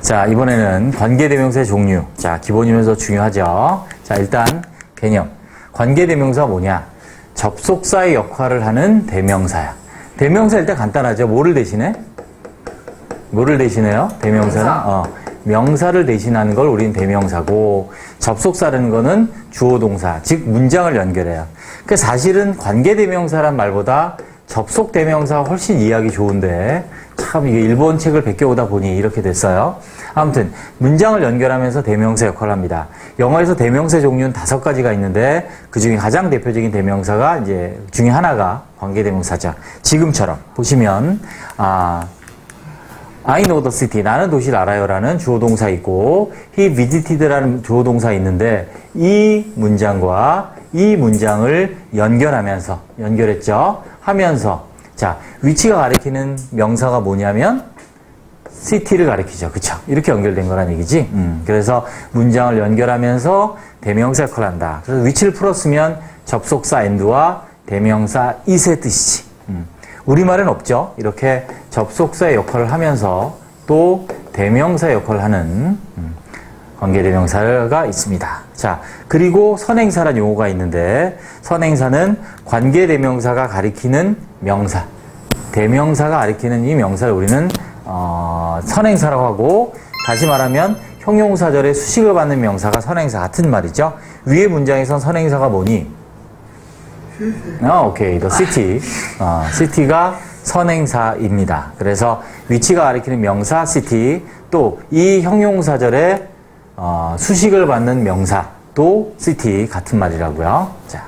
자, 이번에는 관계대명사의 종류. 자, 기본이면서 중요하죠. 자, 일단 개념. 관계대명사가 뭐냐? 접속사의 역할을 하는 대명사야. 대명사 일단 간단하죠. 뭐를 대신해? 뭐를 대신해요? 대명사는? 명사를 대신하는 걸 우리는 대명사고, 접속사라는 거는 주어 동사, 즉 문장을 연결해요. 그러니까 사실은 관계대명사란 말보다 접속대명사가 훨씬 이해하기 좋은데, 참 이게 일본 책을 베껴오다 보니 이렇게 됐어요. 아무튼 문장을 연결하면서 대명사 역할을 합니다. 영어에서 대명사 종류는 5가지가 있는데 그 중에 가장 대표적인 대명사가 이제 중에 하나가 관계대명사죠. 지금처럼 보시면 I know the city, 나는 도시를 알아요라는 주어 동사 있고 he visited라는 주어 동사 있는데 이 문장과 이 문장을 연결했죠. 하면서 자, 위치가 가리키는 명사가 뭐냐면 city를 가리키죠. 그쵸? 이렇게 연결된 거란 얘기지. 그래서 문장을 연결하면서 대명사 역할을 한다. 그래서 위치를 풀었으면 접속사 and와 대명사 is의 뜻이지. 우리말은 없죠. 이렇게 접속사의 역할을 하면서 또 대명사 역할을 하는 관계대명사가 있습니다. 자, 그리고 선행사라는 용어가 있는데 선행사는 관계대명사가 가리키는 명사, 대명사가 가리키는 이 명사를 우리는 선행사라고 하고, 다시 말하면 형용사절에 수식을 받는 명사가 선행사 같은 말이죠. 위의 문장에선 선행사가 뭐니? 오케이, the city. city가 선행사입니다. 그래서 위치가 가리키는 명사 city, 또 이 형용사절에 수식을 받는 명사 또 city 같은 말이라고요. 자,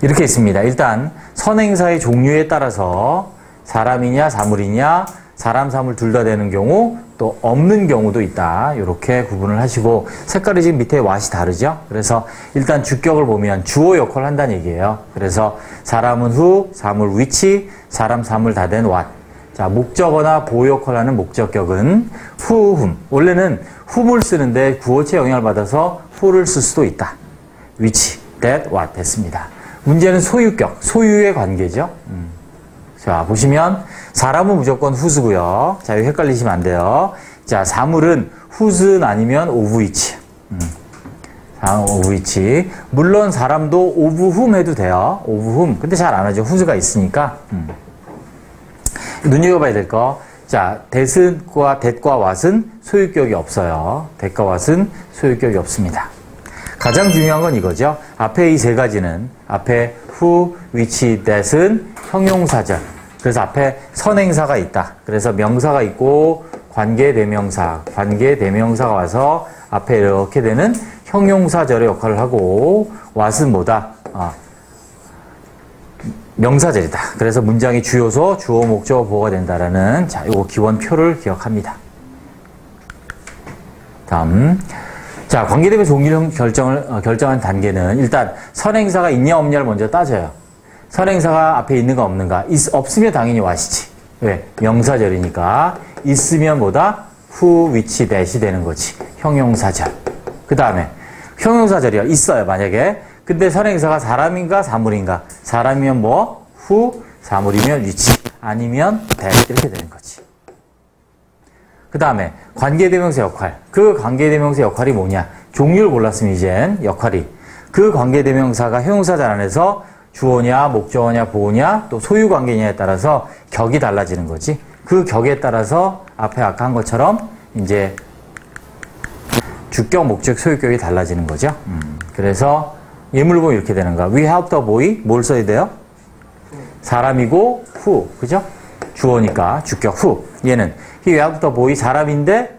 이렇게 있습니다. 일단 선행사의 종류에 따라서 사람이냐 사물이냐, 사람 사물 둘 다 되는 경우 또 없는 경우도 있다. 이렇게 구분을 하시고, 색깔이 지금 밑에 왓이 다르죠. 그래서 일단 주격을 보면 주어 역할을 한다는 얘기예요. 그래서 사람은 who, 사물 which, 사람 사물 다 된 what. 자, 목적어나 보호 역할을 하는 목적격은 who, whom. 원래는 whom을 쓰는데 구어체 영향을 받아서 who를 쓸 수도 있다. which, that, what 됐습니다. 문제는 소유격, 소유의 관계죠. 자, 보시면 사람은 무조건 who's고요. 자, 이거 헷갈리시면 안 돼요. 자, 사물은 whose 아니면 of which. of which. 물론 사람도 of whom 해도 돼요. of whom. 근데 잘 안 하죠. who's가 있으니까. 눈여겨봐야 될 거. 자, that과 what은 소유격이 없어요. that과 what은 소유격이 없습니다. 가장 중요한 건 이거죠. 앞에 이 3가지는, 앞에 who, which, that은 형용사절. 그래서 앞에 선행사가 있다. 그래서 명사가 있고 관계대명사가 와서 앞에 이렇게 되는 형용사절의 역할을 하고, what은 뭐다? 명사절이다. 그래서 문장의 주요소, 주어, 목적어, 보어가 된다라는, 자, 요거 기원표를 기억합니다. 다음. 자, 관계대명사 종류 결정한 단계는 일단 선행사가 있냐 없냐를 먼저 따져요. 선행사가 앞에 있는가 없는가. 없으면 당연히 what이지. 왜? 명사절이니까. 있으면 뭐다? who, which, that이 되는 거지. 형용사절. 그 다음에 형용사절이야. 있어요, 만약에. 근데 선행사가 사람인가 사물인가. 사람이면 뭐? who, 사물이면 which, 아니면 that 이렇게 되는 거지. 그 다음에 관계대명사 역할. 그 관계대명사 역할이 뭐냐? 종류를 골랐으면 이젠 역할이. 그 관계대명사가 형용사절 안에서 주어냐, 목적어냐, 보어냐, 또 소유관계냐에 따라서 격이 달라지는 거지. 그 격에 따라서 앞에 아까 한 것처럼 이제 주격, 목적, 소유격이 달라지는 거죠. 그래서 예문을 보면 이렇게 되는 거야. We helped the boy. 뭘 써야 돼요? 사람이고 who. 그죠? 주어니까 주격 who. 얘는 he helped the boy 사람인데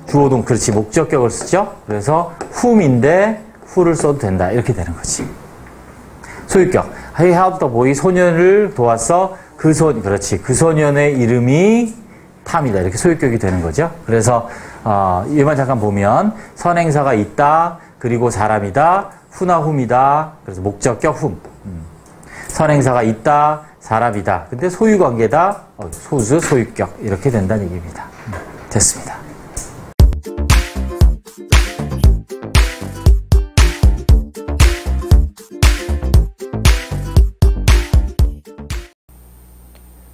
주어동 그렇지. 목적격을 쓰죠. 그래서 whom인데 who를 써도 된다. 이렇게 되는 거지. 소유격. He helped the boy. 소년을 도왔어. 그렇지. 그 소년의 이름이 탐이다. 이렇게 소유격이 되는 거죠. 그래서 얘만 잠깐 보면 선행사가 있다. 그리고 사람이다. who나 whom이다. 그래서 목적격 whom. 선행사가 있다. 사람이다. 근데 소유관계다. 소수, 소유격. 이렇게 된다는 얘기입니다. 됐습니다.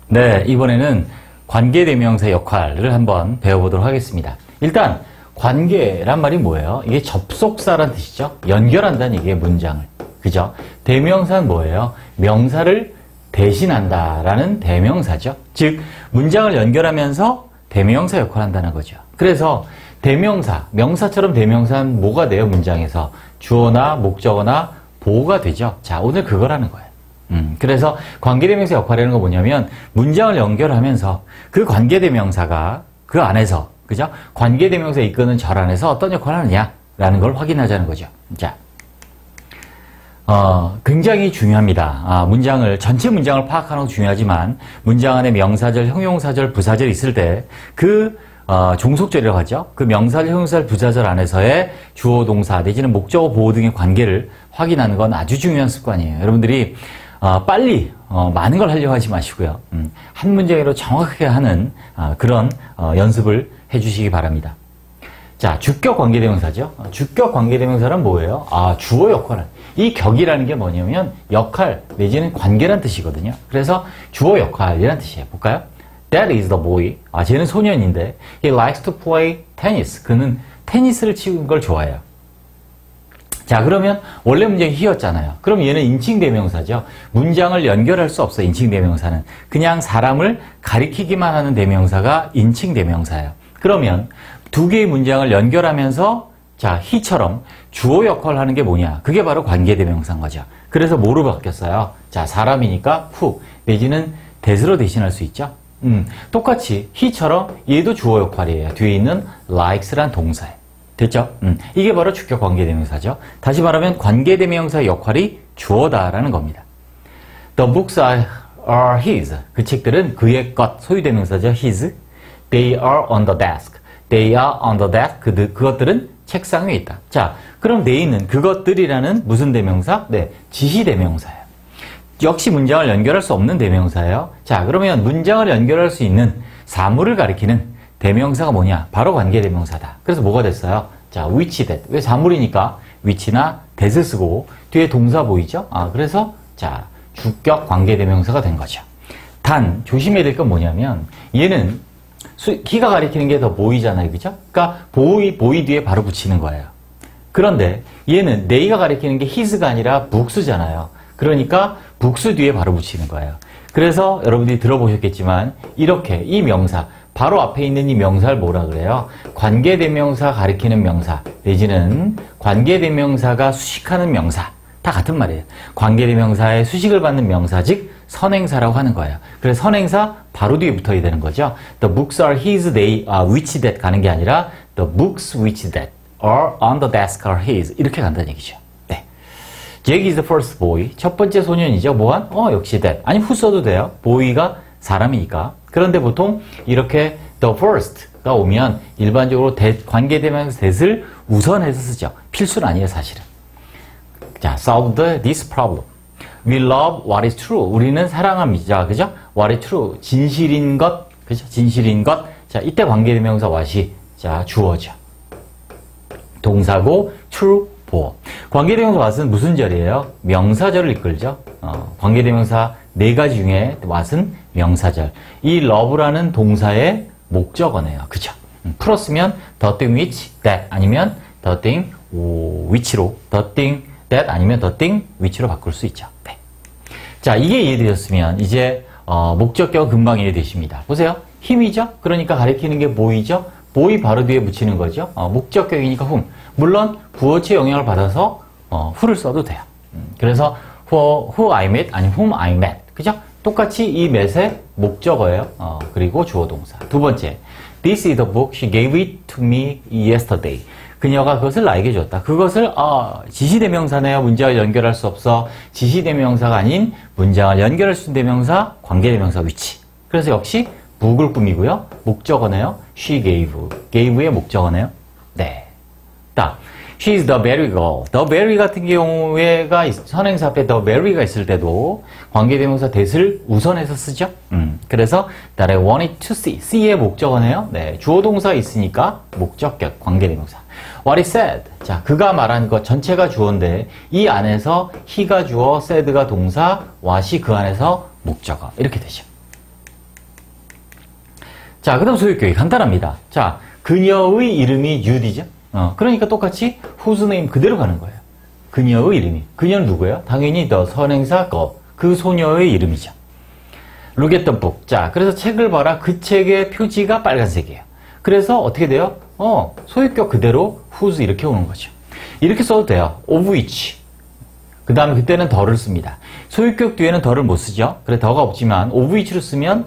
네, 이번에는 관계대명사 역할을 한번 배워보도록 하겠습니다. 일단 관계란 말이 뭐예요? 이게 접속사란 뜻이죠. 연결한다는 얘기예요, 문장을. 그죠? 대명사는 뭐예요? 명사를 대신한다라는 대명사죠. 즉 문장을 연결하면서 대명사 역할을 한다는 거죠. 그래서 대명사, 명사처럼 대명사는 뭐가 돼요? 문장에서 주어나 목적어나 보어가 되죠. 자, 오늘 그걸 하는 거예요. 그래서 관계대명사 역할이라는 건 뭐냐면 문장을 연결하면서 그 관계대명사가 그 안에서, 그죠? 관계대명사에 이끄는 절 안에서 어떤 역할을 하느냐라는 걸 확인하자는 거죠. 자, 굉장히 중요합니다. 전체 문장을 파악하는 것도 중요하지만 문장 안에 명사절, 형용사절, 부사절이 있을 때 종속절이라고 하죠. 그 명사절, 형용사절, 부사절 안에서의 주어, 동사 내지는 목적어, 보어 등의 관계를 확인하는 건 아주 중요한 습관이에요. 여러분들이 빨리 많은 걸 하려고 하지 마시고요. 한 문장으로 정확하게 하는 그런 연습을 해주시기 바랍니다. 자, 주격 관계대명사죠. 주격 관계대명사는 뭐예요? 주어 역할을. 이 격이라는 게 뭐냐면 역할 내지는 관계란 뜻이거든요. 그래서 주어 역할이란 뜻이에요. 볼까요? That is the boy. 쟤는 소년인데 he likes to play tennis. 그는 테니스를 치는 걸 좋아해요. 자, 그러면 원래 문장이 he였잖아요. 그럼 얘는 인칭대명사죠. 문장을 연결할 수 없어, 인칭대명사는. 그냥 사람을 가리키기만 하는 대명사가 인칭대명사예요. 그러면 두 개의 문장을 연결하면서 자, he처럼 주어 역할을 하는 게 뭐냐? 그게 바로 관계대명사인 거죠. 그래서 뭐로 바뀌었어요? 자, 사람이니까 who 내지는 that으로 대신할 수 있죠. 똑같이 he처럼 얘도 주어 역할이에요. 뒤에 있는 likes란 동사예요. 됐죠? 이게 바로 주격 관계대명사죠. 다시 말하면 관계대명사의 역할이 주어다라는 겁니다. The books are his. 그 책들은 그의 것, 소유대명사죠. his. They are on the desk. They are on the desk. 그것들은 책상 위에 있다. 자, 그럼 they는 그것들이라는 무슨 대명사? 네, 지시대명사예요. 역시 문장을 연결할 수 없는 대명사예요. 자, 그러면 문장을 연결할 수 있는 사물을 가리키는 대명사가 뭐냐? 바로 관계대명사다. 그래서 뭐가 됐어요? 자, which that. 왜 사물이니까 which나 that을 쓰고 뒤에 동사 보이죠? 그래서 자, 주격 관계대명사가 된 거죠. 단 조심해야 될 건 뭐냐면 얘는 he가 가리키는 게 더 보이잖아요. 그죠? 그러니까 보이 뒤에 바로 붙이는 거예요. 그런데 얘는 they가 가리키는 게 his가 아니라 books잖아요. 그러니까 books 뒤에 바로 붙이는 거예요. 그래서 여러분들이 들어보셨겠지만 이렇게 이 명사 바로 앞에 있는 이 명사를 뭐라 그래요? 관계대명사 가리키는 명사 내지는 관계대명사가 수식하는 명사 다 같은 말이에요. 관계대명사의 수식을 받는 명사 즉 선행사라고 하는 거예요. 그래서 선행사 바로 뒤에 붙어야 되는 거죠. The books are his, they are which that 가는 게 아니라 the books which that are on the desk are his 이렇게 간다는 얘기죠. 네. Jack is the first boy. 첫 번째 소년이죠. 뭐한? 역시 that. 아니 who 써도 돼요. boy가 사람이니까. 그런데 보통 이렇게 the first가 오면 일반적으로 관계대명사 that을 우선해서 쓰죠. 필수는 아니에요, 사실은. 자, solve this problem. We love what is true. 우리는 사랑합니다. 그죠? what is true. 진실인 것. 그죠? 진실인 것. 자, 이때 관계대명사 what이 자, 주어죠. 동사고 true, 보어. 관계대명사 what은 무슨 절이에요? 명사절을 이끌죠. 관계대명사 네 가지 중에 what은 명사절. 이 love라는 동사의 목적어네요. 그죠? 풀었으면 the thing which that 아니면 the thing which로 the thing that 아니면 the thing which로 바꿀 수 있죠. 네. 자, 이게 이해되셨으면 이제 목적격 금방 이해되십니다. 보세요. 힘이죠? 그러니까 가리키는 게 보이죠? 보이 바로 뒤에 붙이는 거죠. 목적격이니까 whom. 물론 부어체 영향을 받아서 who를 써도 돼요. 그래서 who I met 아니면 whom I met. 그죠? 똑같이 이 met의 목적어예요. 그리고 주어 동사. 두 번째. This is the book she gave it to me yesterday. 그녀가 그것을 나에게 줬다. 그것을 지시대명사네요. 문장을 연결할 수 없어. 지시대명사가 아닌 문장을 연결할 수 있는 대명사, 관계대명사 which. 그래서 역시 book을 꾸미고요. 목적어네요. She gave. gave의 목적어네요. 네. 딱. She is the berry girl. The berry 같은 경우에가 선행사 앞에 the berry가 있을 때도 관계대명사 that을 우선해서 쓰죠. 그래서 that I wanted to see. see의 목적어네요. 네. 주어 동사가 있으니까 목적격 관계대명사. What he said. 자, 그가 말한 것 전체가 주어인데 이 안에서 he가 주어, said가 동사, what이 그 안에서 목적어. 이렇게 되죠. 자, 그 다음 소유격이 간단합니다. 자, 그녀의 이름이 유디죠? 그러니까 똑같이 whose name 그대로 가는 거예요. 그녀의 이름이. 그녀는 누구예요? 당연히 the 선행사 거. 그 소녀의 이름이죠. Look at the book. 자, 그래서 책을 봐라. 그 책의 표지가 빨간색이에요. 그래서 어떻게 돼요? 소유격 그대로 whose 이렇게 오는 거죠. 이렇게 써도 돼요. of which. 그 다음에 그때는 더를 씁니다. 소유격 뒤에는 더를 못 쓰죠. 그래 더가 없지만 of which로 쓰면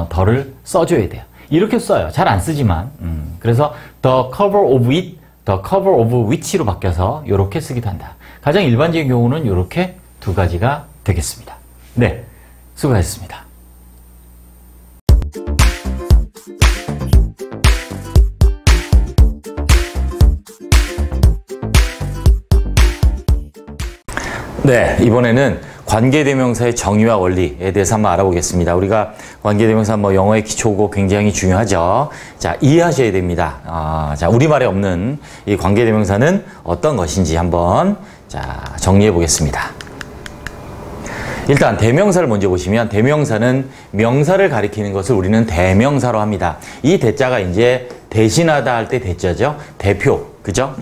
더를 써줘야 돼요. 이렇게 써요. 잘 안 쓰지만. 그래서 the cover of it, the cover of which로 바뀌어서 이렇게 쓰기도 한다. 가장 일반적인 경우는 이렇게 두 가지가 되겠습니다. 네, 수고하셨습니다. 네, 이번에는 관계대명사의 정의와 원리에 대해서 한번 알아보겠습니다. 우리가 관계대명사 영어의 기초고 굉장히 중요하죠. 자, 이해하셔야 됩니다. 자, 우리말에 없는 이 관계대명사는 어떤 것인지 한번 정리해 보겠습니다. 일단 대명사를 먼저 보시면 대명사는 명사를 가리키는 것을 우리는 대명사로 합니다. 이 대자가 이제 대신하다 할 때 대자죠. 대표, 그죠?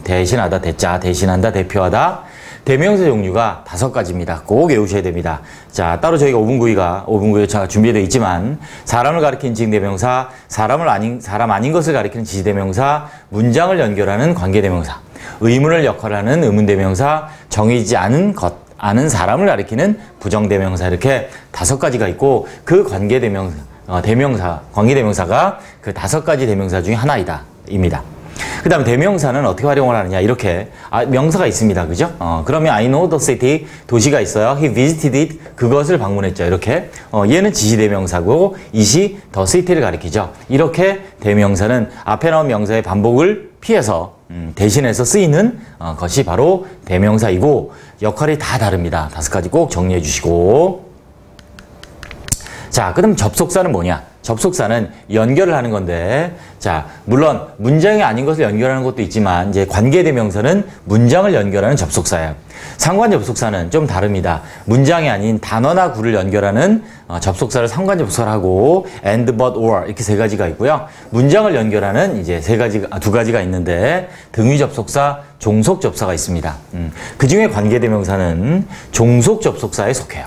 대신하다 대자, 대신한다, 대표하다. 대명사 종류가 5가지입니다. 꼭 외우셔야 됩니다. 자, 따로 저희가 5분구이가 준비되어 있지만 사람을 가리키는 지칭대명사, 사람 아닌 것을 가리키는 지시대명사, 문장을 연결하는 관계대명사, 의문을 역할하는 의문대명사, 정해지지 않은 것, 아는 사람을 가리키는 부정대명사 이렇게 5가지가 있고 그 관계대명사가 그 5가지 대명사 중에 하나입니다. 그 다음에 대명사는 어떻게 활용을 하느냐 이렇게 명사가 있습니다. 그죠? 그러면 I know the city 도시가 있어요. He visited it 그것을 방문했죠. 이렇게 얘는 지시대명사고 it이 the city를 가리키죠. 이렇게 대명사는 앞에 나온 명사의 반복을 피해서 대신해서 쓰이는 것이 바로 대명사이고 역할이 다 다릅니다. 5가지 꼭 정리해 주시고 자, 그럼 접속사는 뭐냐? 접속사는 연결을 하는 건데, 자, 물론 문장이 아닌 것을 연결하는 것도 있지만 이제 관계대명사는 문장을 연결하는 접속사예요. 상관접속사는 좀 다릅니다. 문장이 아닌 단어나 구를 연결하는 접속사를 상관접속사를 하고 and, but, or 이렇게 3가지가 있고요. 문장을 연결하는 이제 2가지가 있는데 등위접속사, 종속접사가 있습니다. 그 중에 관계대명사는 종속접속사에 속해요.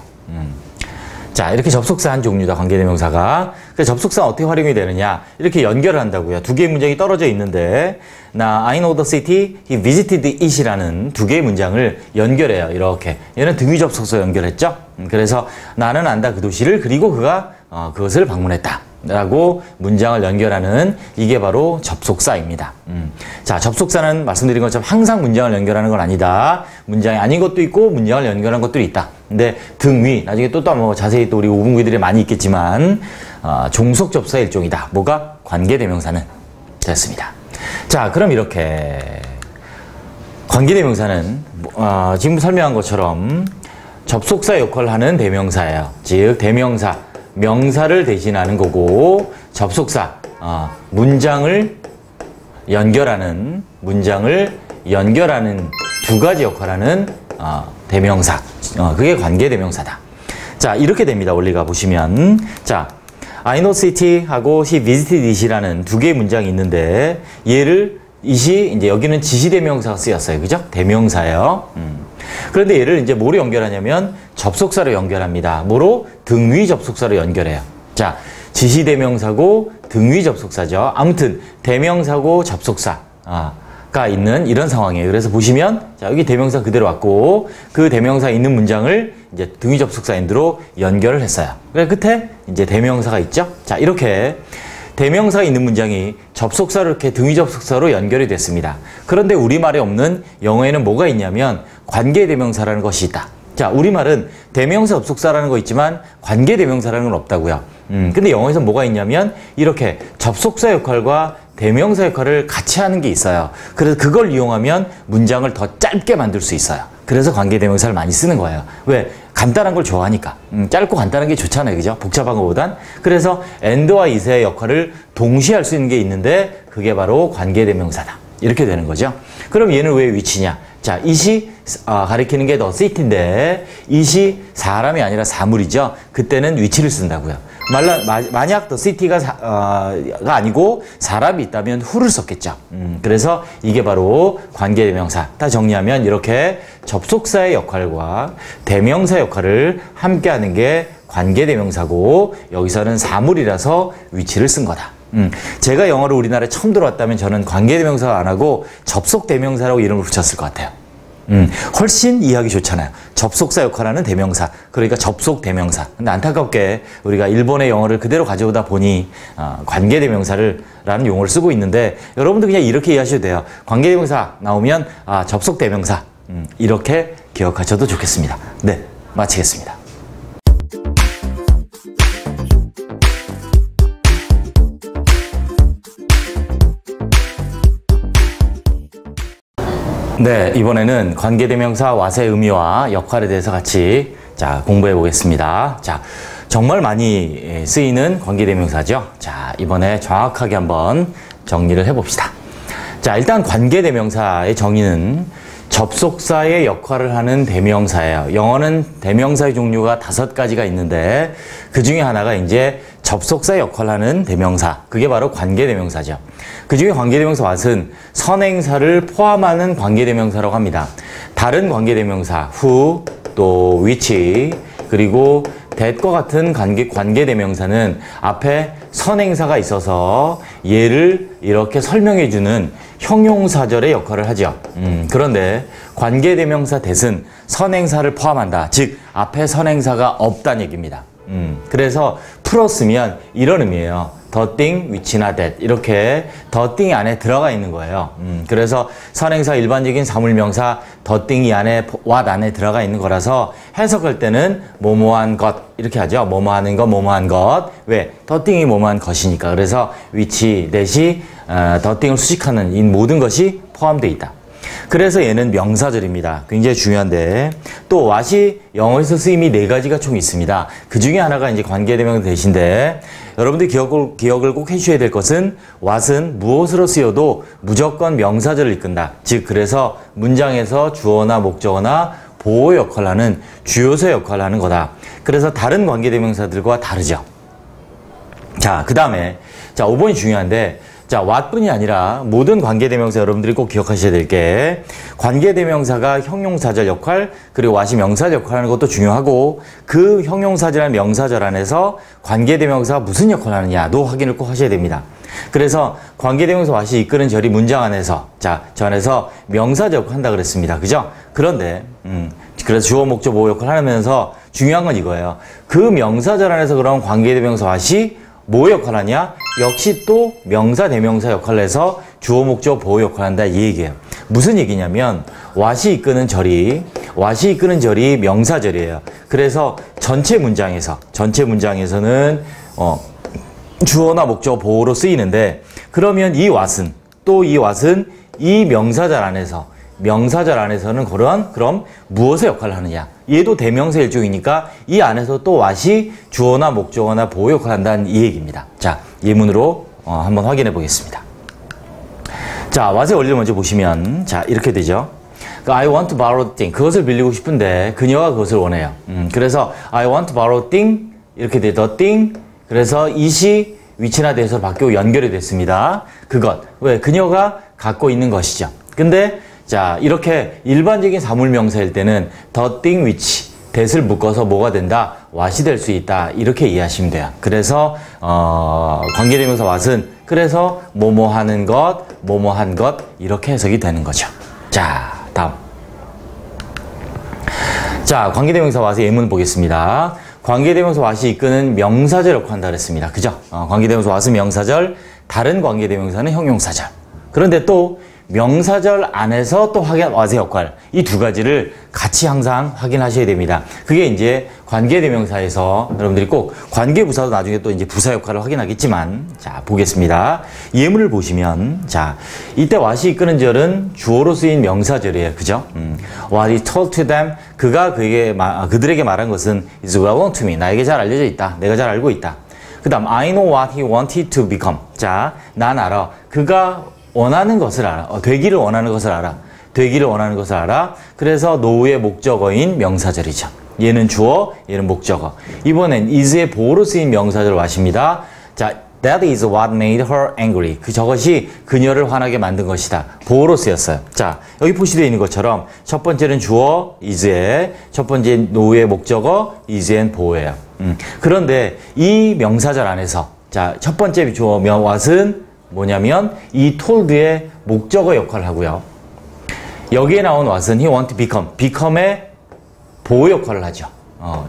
자, 이렇게 접속사 한 종류다, 관계대명사가. 그래서 접속사는 어떻게 활용이 되느냐? 이렇게 연결을 한다고요. 2개의 문장이 떨어져 있는데, I know the city, he visited it이라는 2개의 문장을 연결해요. 이렇게. 얘는 등위접속사 연결했죠? 그래서 나는 안다 그 도시를, 그리고 그가 그것을 방문했다. 라고 문장을 연결하는 이게 바로 접속사입니다. 자, 접속사는 말씀드린 것처럼 항상 문장을 연결하는 건 아니다. 문장이 아닌 것도 있고 문장을 연결하는 것들이 있다. 근데 등위, 나중에 또 자세히 또 우리 5분구들이 많이 있겠지만 종속접사의 일종이다. 뭐가? 관계대명사는 됐습니다. 자, 그럼 이렇게 관계대명사는 지금 설명한 것처럼 접속사 역할을 하는 대명사예요. 즉 대명사 명사를 대신하는 거고 접속사 문장을 연결하는 2가지 역할을 하는 대명사 그게 관계대명사다. 자, 이렇게 됩니다. 원리가 보시면 자, I know city 하고 he visited it이라는 2개의 문장이 있는데 얘를 it이 이제 여기는 지시대명사가 쓰였어요. 그죠? 대명사예요. 그런데 얘를 이제 뭐로 연결하냐면 접속사로 연결합니다. 뭐로? 등위 접속사로 연결해요. 자, 지시대명사고 등위 접속사죠. 아무튼 대명사고 접속사가 있는 이런 상황이에요. 그래서 보시면 자, 여기 대명사 그대로 왔고 그 대명사 있는 문장을 이제 등위 접속사 엔드로 연결을 했어요. 그래서 끝에 이제 대명사가 있죠. 자, 이렇게 대명사가 있는 문장이 접속사로 이렇게 등위 접속사로 연결이 됐습니다. 그런데 우리말에 없는 영어에는 뭐가 있냐면 관계대명사라는 것이 있다. 자, 우리말은 대명사 접속사라는 거 있지만 관계대명사라는 건 없다고요. 근데 영어에서 뭐가 있냐면 이렇게 접속사 역할과 대명사 역할을 같이 하는 게 있어요. 그래서 그걸 이용하면 문장을 더 짧게 만들 수 있어요. 그래서 관계대명사를 많이 쓰는 거예요. 왜? 간단한 걸 좋아하니까. 짧고 간단한 게 좋잖아요. 그죠? 복잡한 것보단. 그래서 and와 is의 역할을 동시에 할 수 있는 게 있는데 그게 바로 관계대명사다. 이렇게 되는 거죠. 그럼 얘는 왜 위치냐? 자, it이 가리키는 게 the city인데 it이 사람이 아니라 사물이죠. 그때는 위치를 쓴다고요. 만약 the city가 가 아니고 사람이 있다면 who를 썼겠죠. 그래서 이게 바로 관계대명사. 다 정리하면 이렇게 접속사의 역할과 대명사 역할을 함께하는 게 관계대명사고 여기서는 사물이라서 위치를 쓴 거다. 제가 영어를 우리나라에 처음 들어왔다면 저는 관계대명사 안 하고 접속대명사라고 이름을 붙였을 것 같아요. 훨씬 이해하기 좋잖아요. 접속사 역할하는 대명사. 그러니까 접속대명사. 근데 안타깝게 우리가 일본의 영어를 그대로 가져오다 보니 관계대명사라는 용어를 쓰고 있는데 여러분도 그냥 이렇게 이해하셔도 돼요. 관계대명사 나오면 접속대명사. 이렇게 기억하셔도 좋겠습니다. 네, 마치겠습니다. 네, 이번에는 관계대명사 what의 의미와 역할에 대해서 같이 공부해 보겠습니다. 자, 정말 많이 쓰이는 관계대명사죠. 자, 이번에 정확하게 한번 정리를 해 봅시다. 자, 일단 관계대명사의 정의는 접속사의 역할을 하는 대명사예요. 영어는 대명사의 종류가 5가지가 있는데 그 중에 하나가 이제 접속사 역할을 하는 대명사. 그게 바로 관계대명사죠. 그 중에 관계대명사 what은 선행사를 포함하는 관계대명사라고 합니다. 다른 관계대명사 who, 또 which, 그리고 that과 같은 관계대명사는 앞에 선행사가 있어서 얘를 이렇게 설명해주는 형용사절의 역할을 하죠. 그런데 관계대명사 that은 선행사를 포함한다. 즉 앞에 선행사가 없다는 얘기입니다. 그래서 풀었으면 이런 의미예요. the thing which나 that 이렇게 the thing 안에 들어가 있는 거예요. 그래서 선행사 일반적인 사물명사 the thing 이 안에 what 안에 들어가 있는 거라서 해석할 때는 뭐뭐한 것 이렇게 하죠. 뭐뭐하는 것 뭐뭐한 것. 왜? the thing이 뭐뭐한 것이니까. 그래서 which, that이 the thing을 수식하는 이 모든 것이 포함되어 있다. 그래서 얘는 명사절입니다. 굉장히 중요한데 또 what이 영어에서 쓰임이 4가지가 총 있습니다. 그 중에 하나가 이제 관계대명사 that인데 여러분들이 기억을 꼭 해주셔야 될 것은 what은 무엇으로 쓰여도 무조건 명사절을 이끈다. 즉 그래서 문장에서 주어나 목적어나 보호 역할을 하는 주요소 역할을 하는 거다. 그래서 다른 관계대명사들과 다르죠. 자, 그 다음에 5번이 중요한데 자, what뿐이 아니라 모든 관계대명사 여러분들이 꼭 기억하셔야 될 게 관계대명사가 형용사절 역할 그리고 what이 명사절 역할을 하는 것도 중요하고 그 형용사절이나 명사절 안에서 관계대명사가 무슨 역할을 하느냐도 확인을 꼭 하셔야 됩니다. 그래서 관계대명사 what이 이끄는 절이 문장 안에서 저 안에서 명사절 역할을 한다 그랬습니다. 그죠? 그런데 그래서 주어 목적 보호 역할을 하면서 중요한 건 이거예요. 그 명사절 안에서 그런 관계대명사 what이 뭐 역할을 하냐? 역시 또 명사, 대명사 역할을 해서 주어, 목적, 보호 역할을 한다 이 얘기예요. 무슨 얘기냐면 what이 이끄는 절이 명사절이에요. 그래서 전체 문장에서는 주어나 목적, 보호로 쓰이는데 그러면 이 what은 이 명사절 안에서는 그럼 무엇의 역할을 하느냐? 얘도 대명사 일종이니까 이 안에서 또 what이 주어나 목적어나 보호 역할을 한다는 이 얘기입니다. 자, 예문으로 한번 확인해 보겠습니다. 자, what의 원리를 먼저 보시면 이렇게 되죠. I want to borrow a thing. 그것을 빌리고 싶은데 그녀가 그것을 원해요. 그래서 I want to borrow a thing 이렇게 돼. the thing. 그래서 it이 which나 that으로 바뀌고 연결이 됐습니다. 그것. 왜? 그녀가 갖고 있는 것이죠. 근데 자, 이렇게 일반적인 사물명사일 때는 the thing which, that을 묶어서 뭐가 된다? what이 될 수 있다. 이렇게 이해하시면 돼요. 그래서 관계대명사 what은 그래서 뭐뭐하는 것, 뭐뭐한 것 이렇게 해석이 되는 거죠. 자, 다음. 자, 관계대명사 what의 예문 보겠습니다. 관계대명사 what이 이끄는 명사절 역할을 한다 그랬습니다. 그죠? 관계대명사 what은 명사절, 다른 관계대명사는 형용사절. 그런데 또 명사절 안에서 또 what의 역할 이 2가지를 같이 항상 확인하셔야 됩니다. 그게 이제 관계대명사에서 여러분들이 꼭 관계부사도 나중에 또 이제 부사 역할을 확인하겠지만 자 보겠습니다. 예문을 보시면 자 이때 what이 이끄는 절은 주어로 쓰인 명사절이에요. 그죠? What he told to them 그들에게 말한 것은 is well known to me. 나에게 잘 알려져 있다. 내가 잘 알고 있다. 그 다음 I know what he wanted to become. 자 난 알아. 그가 원하는 것을 알아. 되기를 원하는 것을 알아. 되기를 원하는 것을 알아. 그래서 노우의 목적어인 명사절이죠. 얘는 주어, 얘는 목적어. 이번엔 is의 보호로 쓰인 명사절 what입니다. 자, that is what made her angry. 저것이 그녀를 화나게 만든 것이다. 보호로 쓰였어요. 자, 여기 표시되어 있는 것처럼 첫 번째는 주어, is의, 첫 번째 노우의 목적어, is and 보호예요. 그런데 이 명사절 안에서, 자, 첫 번째 주어, what은 뭐냐면 이 told의 목적어 역할을 하고요. 여기에 나온 what은 he want to become의 보호 역할을 하죠.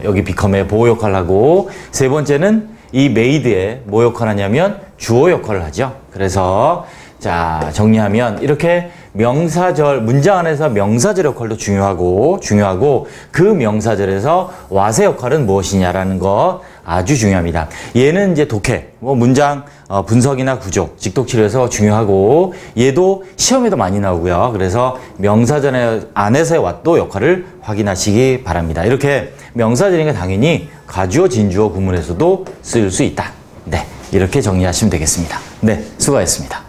여기 become의 보호 역할을 하고, 세 번째는 이 made의 뭐 역할을 하냐면 주어 역할을 하죠. 그래서 자, 정리하면 이렇게 명사절, 문장 안에서 명사절 역할도 중요하고 그 명사절에서 what의 역할은 무엇이냐라는 것 아주 중요합니다. 얘는 이제 독해, 문장 분석이나 구조, 직독치료에서 중요하고, 얘도 시험에도 많이 나오고요. 그래서 명사절 안에서의 what도 역할을 확인하시기 바랍니다. 이렇게 명사절이니까 당연히 가주어, 진주어 구문에서도 쓸 수 있다. 네, 이렇게 정리하시면 되겠습니다. 네, 수고하셨습니다.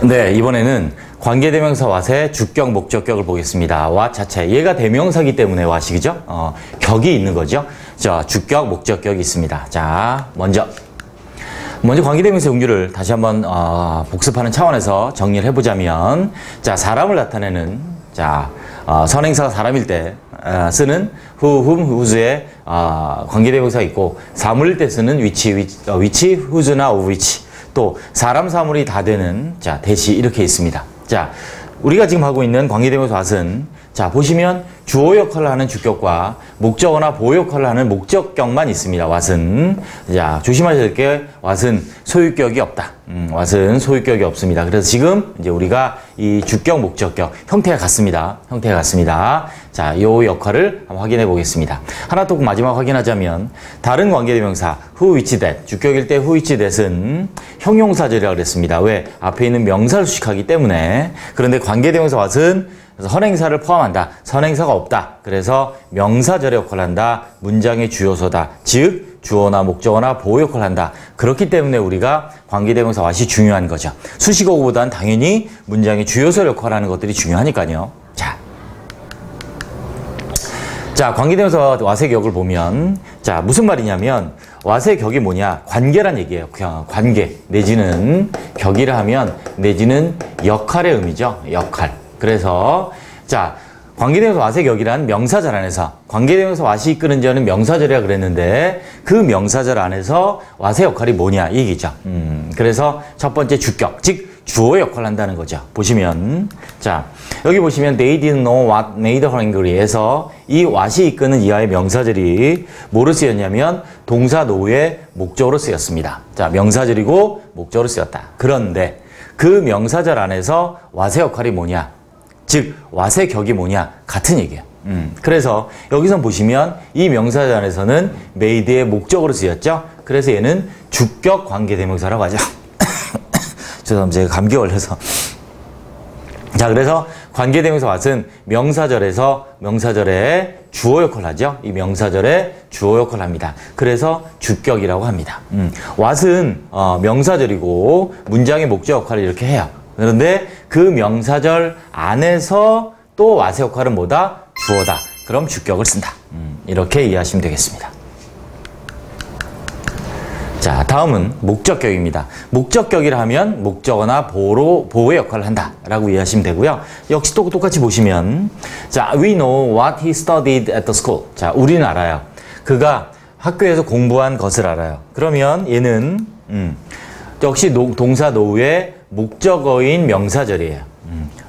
네, 이번에는 관계대명사 what의 주격, 목적격을 보겠습니다. what 자체, 얘가 대명사기 때문에 what이죠? 격이 있는 거죠. 자, 주격, 목적격이 있습니다. 자, 먼저 관계대명사 용류를 다시 한번 복습하는 차원에서 정리를 해보자면, 자, 사람을 나타내는, 자, 선행사가 사람일 때 쓰는 who, whom, whose의 관계대명사가 있고, 사물일 때 쓰는 which, whose나 of which, 또 사람, 사물이 다 되는, 자, 대시 이렇게 있습니다. 자, 우리가 지금 하고 있는 관계대명사 what은, 자, 보시면 주어 역할을 하는 주격과 목적어나 보호 역할을 하는 목적격만 있습니다. what은. 자, 조심하셔야 될 게 what은 소유격이 없다. what은 소유격이 없습니다. 그래서 지금 이제 우리가 이 주격, 목적격 형태가 같습니다. 자, 요 역할을 한번 확인해 보겠습니다. 하나 또 마지막 확인하자면, 다른 관계대명사 who, which, that, 주격일 때 who, which, that은 형용사절이라고 그랬습니다. 왜? 앞에 있는 명사를 수식하기 때문에. 그런데 관계대명사 what은 선행사를 포함한다. 선행사가 없다. 그래서 명사절의 역할을 한다. 문장의 주요소다. 즉 주어나 목적어나 보호 역할을 한다. 그렇기 때문에 우리가 관계대명사 what이 중요한 거죠. 수식어보다는 당연히 문장의 주요소 역할을 하는 것들이 중요하니까요. 자, 관계대명사 what의 격을 보면, 자, 무슨 말이냐면 what의 격이 뭐냐? 관계란 얘기예요. 관계 내지는 격이라 하면 내지는 역할의 의미죠. 역할. 그래서 자, 관계대명사 what의 격이란 명사절 안에서, 관계대명사 what이 이끄는 자는 명사절이라 그랬는데 그 명사절 안에서 what의 역할이 뭐냐 이 얘기죠. 그래서 첫 번째 주격, 즉 주어 역할을 한다는 거죠. 보시면, 자, 여기 보시면 they didn't know what made her angry에서 이 what이 이끄는 이하의 명사절이 뭐로 쓰였냐면 동사 노우의 목적어로 쓰였습니다. 자, 명사절이고 목적어로 쓰였다. 그런데 그 명사절 안에서 what의 역할이 뭐냐? 즉 what의 격이 뭐냐? 같은 얘기예요. 그래서 여기서 보시면 이 명사절 안에서는 made의 목적어로 쓰였죠. 그래서 얘는 주격 관계대명사라고 하죠. 죄송합니다. 제가 감기 걸려서. 자, 그래서 관계대명사 what은 명사절의 주어 역할을 하죠. 이 명사절의 주어 역할을 합니다. 그래서 주격이라고 합니다. what은 명사절이고 문장의 목적 역할을 이렇게 해요. 그런데 그 명사절 안에서 또 what의 역할은 뭐다? 주어다. 그럼 주격을 쓴다. 이렇게 이해하시면 되겠습니다. 자, 다음은 목적격입니다. 목적격이라 하면 목적어나 보호의 역할을 한다 라고 이해하시면 되고요. 역시 또 똑같이 보시면, 자, we know what he studied at the school. 자, 우리는 알아요. 그가 학교에서 공부한 것을 알아요. 그러면 얘는 역시 동사 노우의 목적어인 명사절이에요.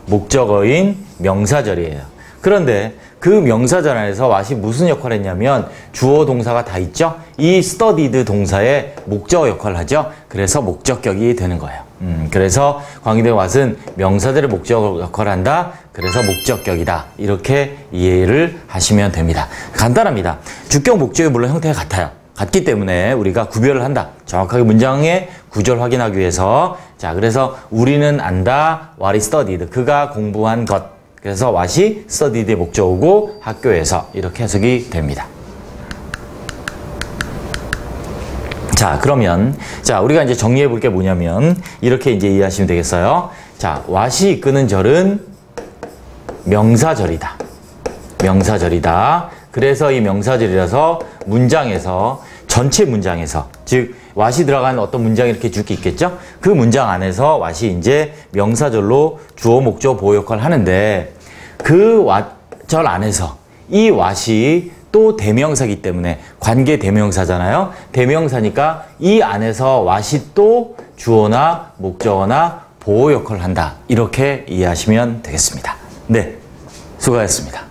목적어인 명사절이에요. 그런데 그 명사절 안에서 what이 무슨 역할을 했냐면 주어 동사가 다 있죠? 이 studied 동사의 목적어 역할을 하죠? 그래서 목적격이 되는 거예요. 그래서 관계대명사 what은 명사절의 목적어 역할을 한다. 그래서 목적격이다. 이렇게 이해를 하시면 됩니다. 간단합니다. 주격, 목적이 물론 형태가 같아요. 같기 때문에 우리가 구별을 한다. 정확하게 문장의 구조를 확인하기 위해서. 자, 그래서 우리는 안다. what is studied. 그가 공부한 것. 그래서 what이 studied의 목적어고 학교에서 이렇게 해석이 됩니다. 자, 그러면, 자, 우리가 이제 정리해 볼 게 뭐냐면, 이렇게 이제 이해하시면 되겠어요. 자, 왓이 이끄는 절은 명사절이다. 명사절이다. 그래서 이 명사절이라서 문장에서, 전체 문장에서, 즉, 왓이 들어간 어떤 문장이 이렇게 쭉 있겠죠? 그 문장 안에서 왓이 이제 명사절로 주어, 목적, 보호 역할을 하는데, 그 왓절 안에서 이 왓이 또 대명사이기 때문에 관계 대명사잖아요. 대명사니까 이 안에서 왓이 또 주어나 목적어나 보호 역할을 한다. 이렇게 이해하시면 되겠습니다. 네, 수고하셨습니다.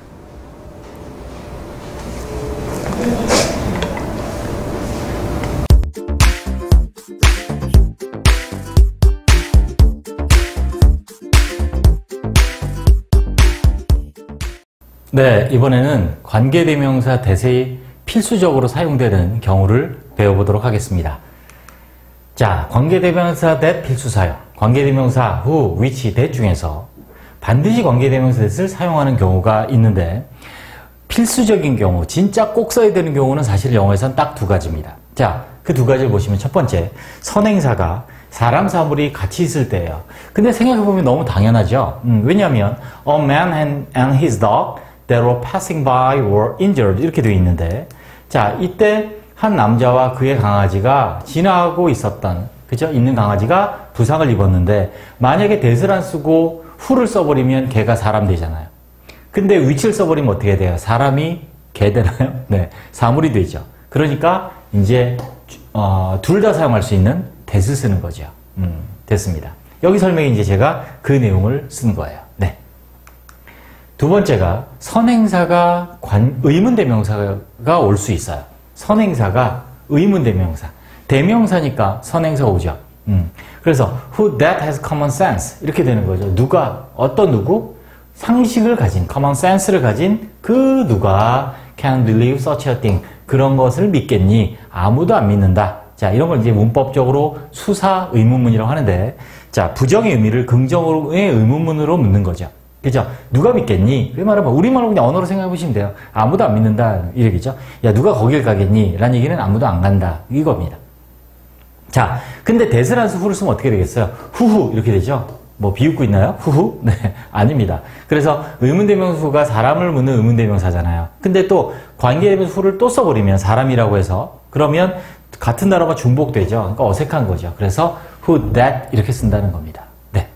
네, 이번에는 관계대명사 대세에 필수적으로 사용되는 경우를 배워보도록 하겠습니다. 자, 관계대명사 that 필수 사용. 관계대명사 who, which, that 중에서 반드시 관계대명사 that을 사용하는 경우가 있는데 필수적인 경우, 진짜 꼭 써야 되는 경우는 사실 영어에선 딱 두 가지입니다. 자, 그 두 가지를 보시면 첫 번째, 선행사가 사람, 사물이 같이 있을 때예요. 근데 생각해보면 너무 당연하죠. 왜냐하면 a man and his dog that were passing by were injured 이렇게 되어 있는데, 자, 이때 한 남자와 그의 강아지가 지나가고 있었던, 그죠? 있는 강아지가 부상을 입었는데, 만약에 that을 안 쓰고 who를 써버리면 걔가 사람 되잖아요. 근데 which를 써버리면 어떻게 돼요? 사람이 걔 되나요? 네, 사물이 되죠. 그러니까 이제 둘 다 사용할 수 있는 that을 쓰는 거죠. 됐습니다. 여기 설명에 이제 제가 그 내용을 쓴 거예요. 네. 두 번째가 선행사가 의문대명사가 올 수 있어요. 선행사가 의문대명사. 대명사니까 선행사 오죠. 그래서 who that has common sense 이렇게 되는 거죠. 누가, 어떤 누구? 상식을 가진, common sense를 가진 그 누가 can believe such a thing. 그런 것을 믿겠니? 아무도 안 믿는다. 자, 이런 걸 이제 문법적으로 수사 의문문이라고 하는데, 자, 부정의 의미를 긍정의 의문문으로 묻는 거죠. 그죠? 누가 믿겠니? 그 말은 우리말로 그냥 언어로 생각해 보시면 돼요. 아무도 안 믿는다. 이 얘기죠. 야, 누가 거길 가겠니? 라는 얘기는 아무도 안 간다. 이겁니다. 자, 근데 that을 안 쓰고 who를 쓰면 어떻게 되겠어요? 후후 이렇게 되죠? 뭐 비웃고 있나요? 후후? 네, 아닙니다. 그래서 의문대명사가 사람을 묻는 의문대명사잖아요. 근데 또 관계대명사 who를 또 써버리면 사람이라고 해서 그러면 같은 단어가 중복되죠. 그러니까 어색한 거죠. 그래서 who, that 이렇게 쓴다는 겁니다. 네.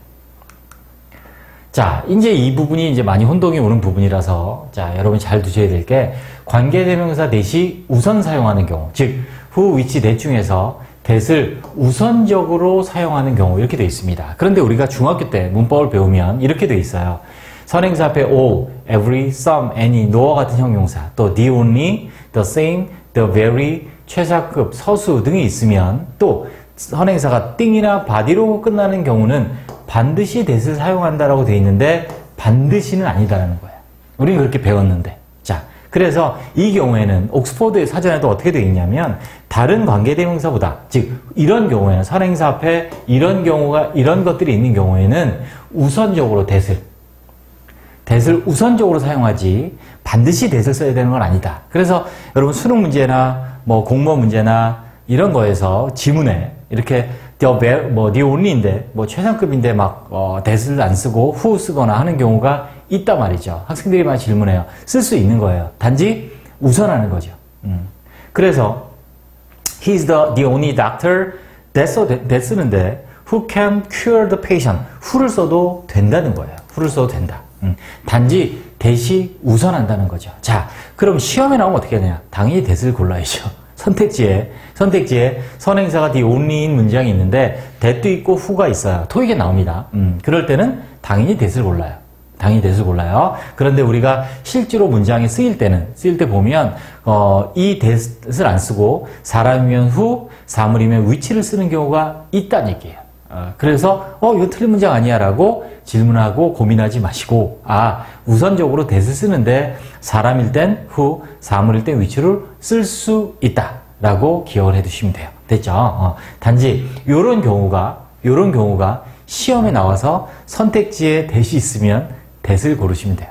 자, 이제 이 부분이 이제 많이 혼동이 오는 부분이라서 자, 여러분 잘 두셔야 될 게 관계대명사 that이 우선 사용하는 경우, 즉 who, which, that 중에서 that을 우선적으로 사용하는 경우 이렇게 되어 있습니다. 그런데 우리가 중학교 때 문법을 배우면 이렇게 되어 있어요. 선행사 앞에 all, every, some, any, no와 같은 형용사, 또 the only, the same, the very, 최상급, 서수 등이 있으면 또 선행사가 띵이나 body로 끝나는 경우는 반드시 that을 사용한다라고 되어 있는데 반드시는 아니다라는 거예요. 우리는 그렇게 배웠는데. 자, 그래서 이 경우에는 옥스퍼드 사전에도 어떻게 되어 있냐면 다른 관계대명사보다, 즉 이런 경우에는 선행사 앞에 이런 것들이 있는 경우에는 우선적으로 that을 우선적으로 사용하지 반드시 that을 써야 되는 건 아니다. 그래서 여러분 수능 문제나 뭐 공무원 문제나 이런 거에서 지문에 이렇게 the only인데 뭐 최상급인데 막 that을 안 쓰고 who 쓰거나 하는 경우가 있단 말이죠. 학생들이 많이 질문해요. 쓸 수 있는 거예요. 단지 우선하는 거죠. 그래서 he's the only doctor that 쓰는데 who can cure the patient. who를 써도 된다는 거예요. who를 써도 된다. 단지 that이 우선한다는 거죠. 자, 그럼 시험에 나오면 어떻게 하냐? 당연히 that을 골라야죠. 선택지에 선행사가 the only인 문장이 있는데 that도 있고 who가 있어요. 토익에 나옵니다. 그럴 때는 당연히 that을 골라요. 그런데 우리가 실제로 문장에 쓰일 때 보면 이 that을 안 쓰고 사람이면 who, 사물이면 which를 쓰는 경우가 있다는 얘기예요. 그래서 이거 틀린 문장 아니야 라고 질문하고 고민하지 마시고 우선적으로 that을 쓰는데 사람일 땐 who, 사물일 땐 which를 쓸 수 있다 라고 기억을 해두시면 돼요. 됐죠? 단지 요런 경우가 시험에 나와서 선택지에 that이 있으면 that을 고르시면 돼요.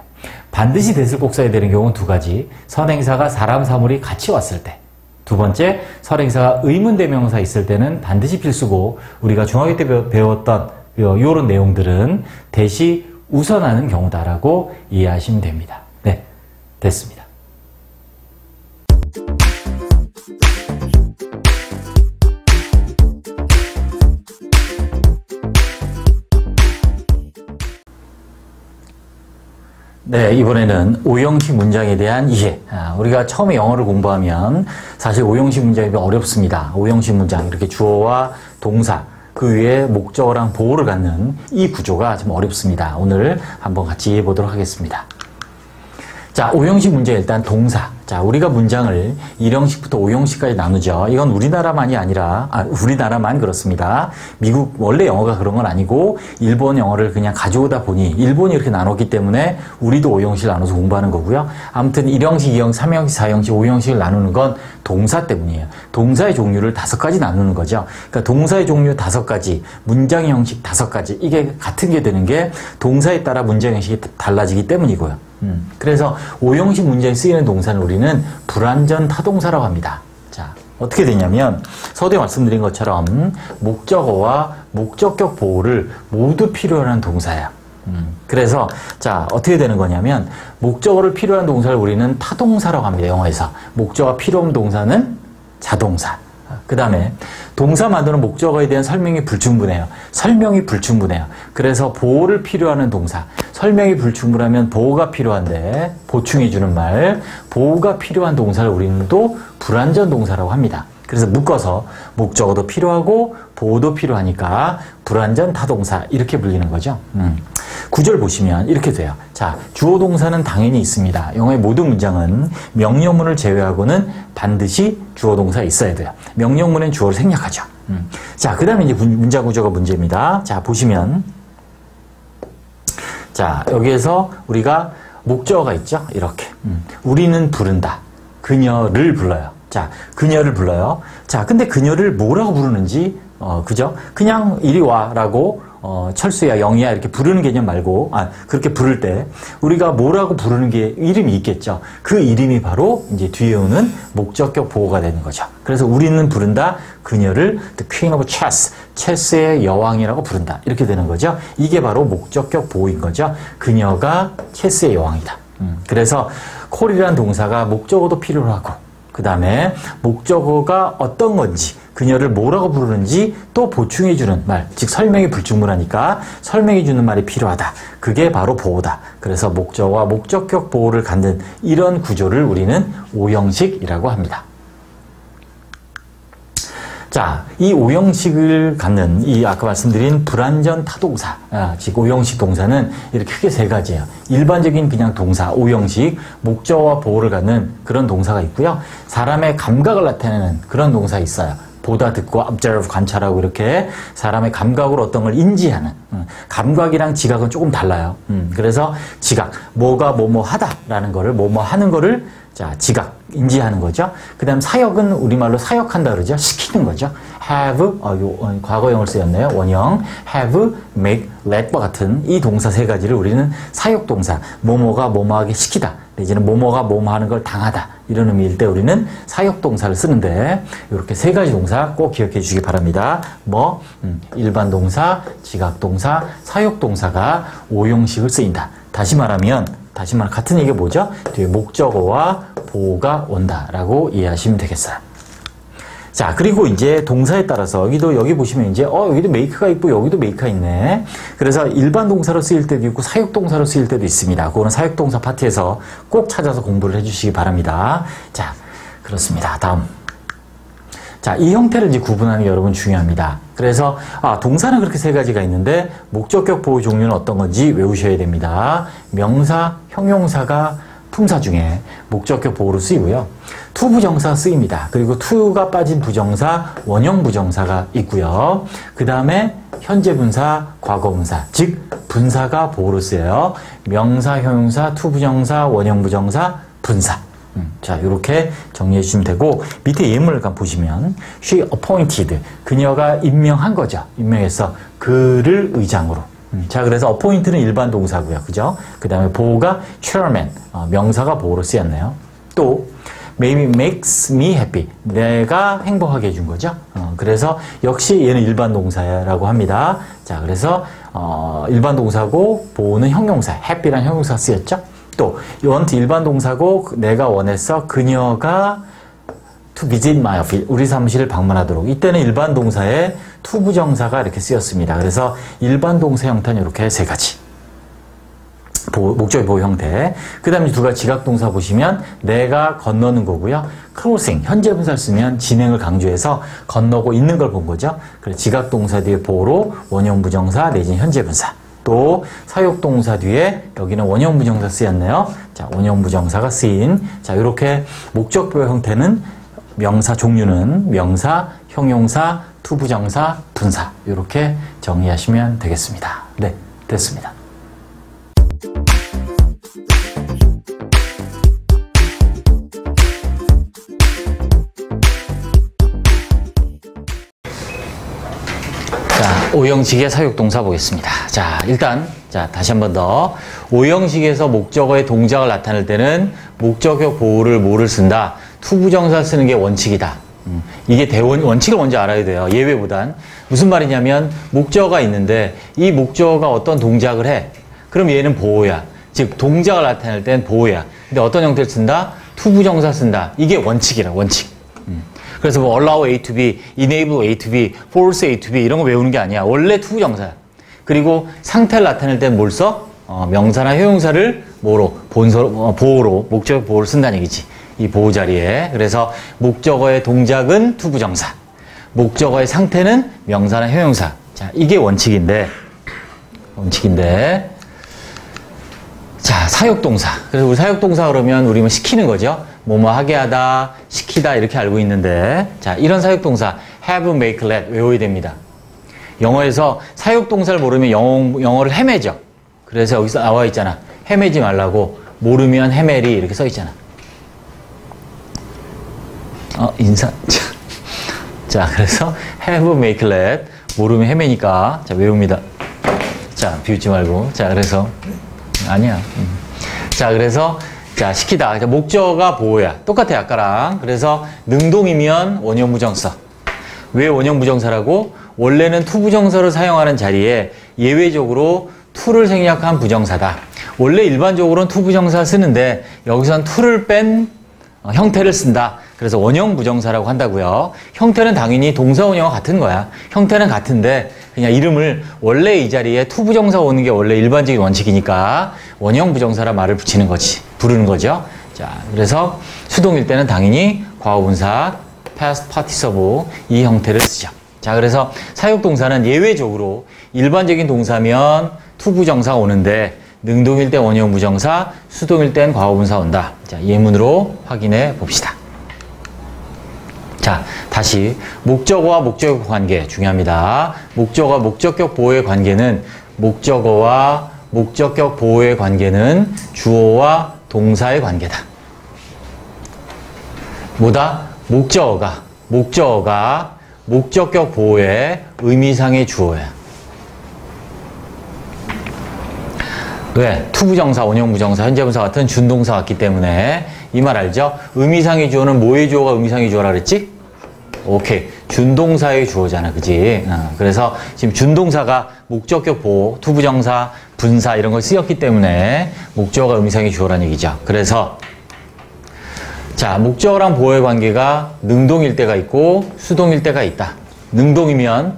반드시 that을 꼭 써야 되는 경우는 두 가지. 선행사가 사람, 사물이 같이 왔을 때 두 번째, 설행사가 의문대명사 있을 때는 반드시 필수고 우리가 중학교 때 배웠던 이런 내용들은 대시 우선하는 경우다라고 이해하시면 됩니다. 네, 됐습니다. 네, 이번에는 오형식 문장에 대한 이해. 우리가 처음에 영어를 공부하면 사실 오형식 문장이 어렵습니다. 오형식 문장, 이렇게 주어와 동사, 그 위에 목적어랑 보호를 갖는 이 구조가 좀 어렵습니다. 오늘 한번 같이 해보도록 하겠습니다. 자, 오형식 문제 일단 동사. 자, 우리가 문장을 1형식부터 5형식까지 나누죠. 이건 우리나라만이 아니라, 우리나라만 그렇습니다. 미국, 원래 영어가 그런 건 아니고, 일본 영어를 그냥 가져오다 보니, 일본이 이렇게 나눴기 때문에 우리도 5형식을 나눠서 공부하는 거고요. 아무튼 1형식, 2형식, 3형식, 4형식, 5형식을 나누는 건 동사 때문이에요. 동사의 종류를 5가지 나누는 거죠. 그러니까 동사의 종류 5가지, 문장 형식 5가지, 이게 같은 게 되는 게 동사에 따라 문장 형식이 달라지기 때문이고요. 그래서 5형식 문장에 쓰이는 동사는 우리는 불완전 타동사라고 합니다. 자, 어떻게 되냐면 서두에 말씀드린 것처럼 목적어와 목적격 보호를 모두 필요한 동사예요. 그래서 자, 어떻게 되는 거냐면 목적어를 필요한 동사를 우리는 타동사라고 합니다. 영어에서. 목적어가 필요 없는 동사는 자동사. 그 다음에 동사 만드는 목적어에 대한 설명이 불충분해요. 설명이 불충분해요. 그래서 보호를 필요하는 동사. 설명이 불충분하면 보호가 필요한데 보충해주는 말. 보호가 필요한 동사를 우리는 또 불완전 동사라고 합니다. 그래서 묶어서 목적어도 필요하고 보호도 필요하니까 불완전 타동사 이렇게 불리는 거죠. 구절 보시면 이렇게 돼요. 자, 주어 동사는 당연히 있습니다. 영어의 모든 문장은 명령문을 제외하고는 반드시 주어 동사 있어야 돼요. 명령문엔 주어를 생략하죠. 자, 그 다음에 이제 문장 구조가 문제입니다. 자, 보시면 자, 여기에서 우리가 목적어가 있죠. 이렇게. 우리는 부른다. 그녀를 불러요. 자, 그녀를 불러요. 자, 근데 그녀를 뭐라고 부르는지, 그죠? 그냥 이리 와 라고, 철수야, 영희야 이렇게 부르는 개념 말고, 그렇게 부를 때, 우리가 뭐라고 부르는 게 이름이 있겠죠. 그 이름이 바로 이제 뒤에 오는 목적격 보호가 되는 거죠. 그래서 우리는 부른다. 그녀를 The Queen of Chess, 체스의 여왕이라고 부른다. 이렇게 되는 거죠. 이게 바로 목적격 보호인 거죠. 그녀가 체스의 여왕이다. 그래서 콜이라는 동사가 목적어도 필요로 하고, 그 다음에 목적어가 어떤 건지, 그녀를 뭐라고 부르는지 또 보충해주는 말, 즉 설명이 불충분하니까 설명해주는 말이 필요하다. 그게 바로 보호다. 그래서 목적어와 목적격 보호를 갖는 이런 구조를 우리는 오형식이라고 합니다. 자, 이 오형식을 갖는 이 아까 말씀드린 불완전 타동사, 즉 오형식 동사는 이렇게 크게 3가지예요. 일반적인 그냥 동사, 오형식, 목적어와 보호를 갖는 그런 동사가 있고요. 사람의 감각을 나타내는 그런 동사 있어요. 보다, 듣고, observe, 관찰하고 이렇게 사람의 감각으로 어떤 걸 인지하는. 감각이랑 지각은 조금 달라요. 그래서 지각, 뭐가 뭐뭐 하다라는 거를, 뭐뭐 하는 거를 자, 지각, 인지하는 거죠. 그 다음 사역은 우리말로 사역한다 그러죠. 시키는 거죠. have, 과거형을 쓰였네요. 원형. have, make, let과 같은 이 동사 3가지를 우리는 사역동사, 뭐뭐가 뭐뭐하게 시키다. 내지는 뭐뭐가 뭐뭐 하는 걸 당하다. 이런 의미일 때 우리는 사역동사를 쓰는데 이렇게 3가지 동사 꼭 기억해 주시기 바랍니다. 일반 동사, 지각동사, 사역동사가 오형식을 쓰인다. 다시 말하면 같은 얘기가 뭐죠? 뒤에 목적어와 보호가 온다라고 이해하시면 되겠어요. 자, 그리고 이제 동사에 따라서 여기 보시면 이제 여기도 make가 있고 여기도 make가 있네. 그래서 일반 동사로 쓰일 때도 있고 사역동사로 쓰일 때도 있습니다. 그거는 사역동사 파트에서 꼭 찾아서 공부를 해주시기 바랍니다. 자, 그렇습니다. 다음. 자, 이 형태를 이제 구분하는 게 여러분 중요합니다. 그래서 동사는 그렇게 3가지가 있는데 목적격 보호 종류는 어떤 건지 외우셔야 됩니다. 명사, 형용사가 품사 중에 목적격 보호로 쓰이고요. 투부정사 쓰입니다. 그리고 투가 빠진 부정사, 원형 부정사가 있고요. 그 다음에 현재 분사, 과거 분사, 즉 분사가 보호로 쓰여요. 명사, 형용사, 투부정사, 원형 부정사, 분사. 자, 이렇게 정리해 주시면 되고 밑에 예문을 보시면 she appointed, 그녀가 임명한 거죠. 임명해서 그를 의장으로. 자, 그래서 appoint는 일반 동사고요. 그죠? 그 다음에 보호가 chairman, 명사가 보호로 쓰였네요. 또 maybe makes me happy. 내가 행복하게 해준 거죠. 그래서 역시 얘는 일반 동사라고 합니다. 자, 그래서 일반 동사고 보호는 형용사, happy란 형용사 쓰였죠. 또 want 일반 동사고 내가 원했어. 그녀가 to visit my office. 우리 사무실을 방문하도록. 이때는 일반 동사에 to 부정사가 이렇게 쓰였습니다. 그래서 일반 동사 형태는 이렇게 세 가지. 목적의 보호 형태. 그 다음에 두 가지 지각동사 보시면 내가 건너는 거고요. crossing, 현재 분사를 쓰면 진행을 강조해서 건너고 있는 걸 본 거죠. 그래서 지각동사 뒤에 보호로 원형부정사 내지는 현재 분사. 또 사역동사 뒤에 여기는 원형부정사 쓰였네요. 자, 원형부정사가 쓰인. 자, 이렇게 목적보호 형태는 명사 종류는 명사, 형용사, 투부정사, 분사. 이렇게 정리하시면 되겠습니다. 네, 됐습니다. 자, 오형식의 사육동사 보겠습니다. 자, 일단, 다시 한 번 더. 오형식에서 목적어의 동작을 나타낼 때는 목적어 보호를 뭐를 쓴다? 투부정사 쓰는 게 원칙이다. 이게 원칙을 먼저 알아야 돼요. 예외보단. 무슨 말이냐면, 목적어가 있는데, 이 목적어가 어떤 동작을 해. 그럼 얘는 보호야. 즉, 동작을 나타낼 땐 보호야. 근데 어떤 형태를 쓴다? 투부정사 쓴다. 이게 원칙이라, 원칙. 그래서 뭐 allow A to B, enable A to B, force A to B 이런 거 외우는 게 아니야. 원래 투부정사야. 그리고 상태를 나타낼 땐 뭘 써? 명사나 형용사를 뭐로? 보호로, 목적어 보호를 쓴다는 얘기지. 이 보호 자리에. 그래서 목적어의 동작은 투부정사. 목적어의 상태는 명사나 형용사. 자, 이게 원칙인데. 자, 사역동사. 그래서 우리 사역동사 그러면 우리 뭐 시키는 거죠. 뭐뭐 하게 하다, 시키다 이렇게 알고 있는데 자, 이런 사역동사 have, make, let 외워야 됩니다. 영어에서 사역동사를 모르면 영어를 헤매죠. 그래서 여기서 나와 있잖아. 헤매지 말라고 모르면 헤매리 이렇게 써 있잖아. 인사. 자, 그래서 have, make, let 모르면 헤매니까 자, 외웁니다. 자, 비웃지 말고. 자, 그래서 아니야. 자, 그래서 자, 시키다. 목적어가 보호야. 똑같아, 아까랑. 그래서 능동이면 원형부정사. 왜 원형부정사라고? 원래는 투부정사를 사용하는 자리에 예외적으로 투를 생략한 부정사다. 원래 일반적으로는 투부정사 쓰는데 여기선 투를 뺀 형태를 쓴다. 그래서 원형부정사라고 한다고요. 형태는 당연히 동사 원형과 같은 거야. 형태는 같은데 그냥 이름을 원래 이 자리에 투부정사 오는 게 원래 일반적인 원칙이니까 원형부정사라 말을 붙이는 거지. 부르는 거죠. 자, 그래서 수동일 때는 당연히 과거분사, past participle 이 형태를 쓰죠. 자, 그래서 사역동사는 예외적으로 일반적인 동사면 투부정사가 오는데 능동일 때 원형부정사, 수동일 땐 과거분사 온다. 자, 예문으로 확인해 봅시다. 자, 다시 목적어와 목적격 관계 중요합니다. 목적어와 목적격 보호의 관계는 목적어와 목적격 보호의 관계는 주어와 동사의 관계다. 뭐다? 목적어가 목적격 보호의 의미상의 주어야. 왜? 투부정사, 원형부정사, 현재분사 같은 준동사 같기 때문에 이 말 알죠? 의미상의 주어는 뭐의 주어가 의미상의 주어라 그랬지? 오케이. 준동사의 주어잖아. 그지? 그래서 지금 준동사가 목적격 보호, 투부정사, 분사 이런 걸 쓰였기 때문에 목적어가 의미상의 주어라는 얘기죠. 그래서 자, 목적어랑 보호의 관계가 능동일 때가 있고 수동일 때가 있다. 능동이면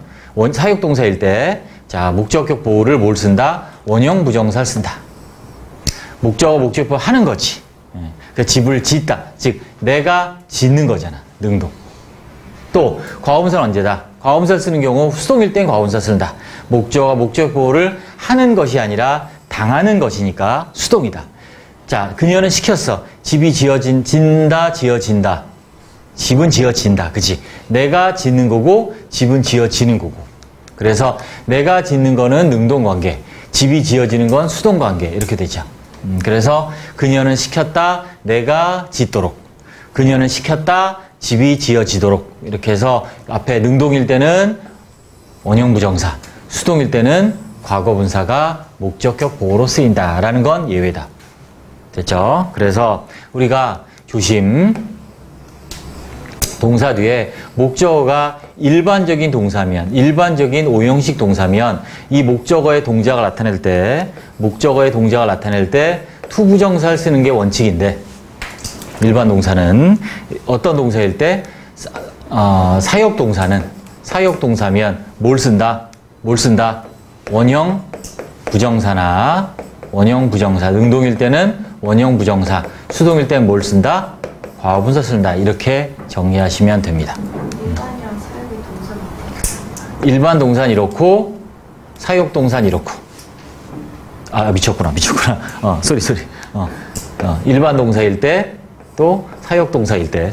사역동사일 때 자, 목적격 보호를 뭘 쓴다? 원형 부정사를 쓴다. 목적어, 목적격 보호 하는 거지. 그 집을 짓다. 즉 내가 짓는 거잖아. 능동. 또 과거분사는 언제다? 과거분사를 쓰는 경우 수동일 땐 과거분사 쓴다. 목적어가 목적격 보호를 하는 것이 아니라 당하는 것이니까 수동이다. 자, 그녀는 시켰어. 집이 지어진다, 지어진다. 집은 지어진다. 그치? 내가 짓는 거고 집은 지어지는 거고. 그래서 내가 짓는 거는 능동관계, 집이 지어지는 건 수동관계 이렇게 되죠. 그래서 그녀는 시켰다, 내가 짓도록. 그녀는 시켰다, 집이 지어지도록. 이렇게 해서 앞에 능동일 때는 원형부정사, 수동일 때는 과거분사가 목적격 보호로 쓰인다라는 건 예외다. 됐죠? 그래서 우리가 조심, 동사 뒤에 목적어가 일반적인 동사면, 일반적인 오형식 동사면 이 목적어의 동작을 나타낼 때 투부정사를 쓰는 게 원칙인데 일반 동사는 어떤 동사일 때 사역동사면 뭘 쓴다? 원형 부정사나 원형 부정사. 능동일 때는 원형 부정사, 수동일 때는 뭘 쓴다? 과거분사 쓴다. 이렇게 정리하시면 됩니다. 일반이랑 사역의 동사는 일반 동사는 이렇고 사역 동사는 이렇고. 아, 미쳤구나. 쏘리. 일반 동사일 때 또 사역 동사일 때,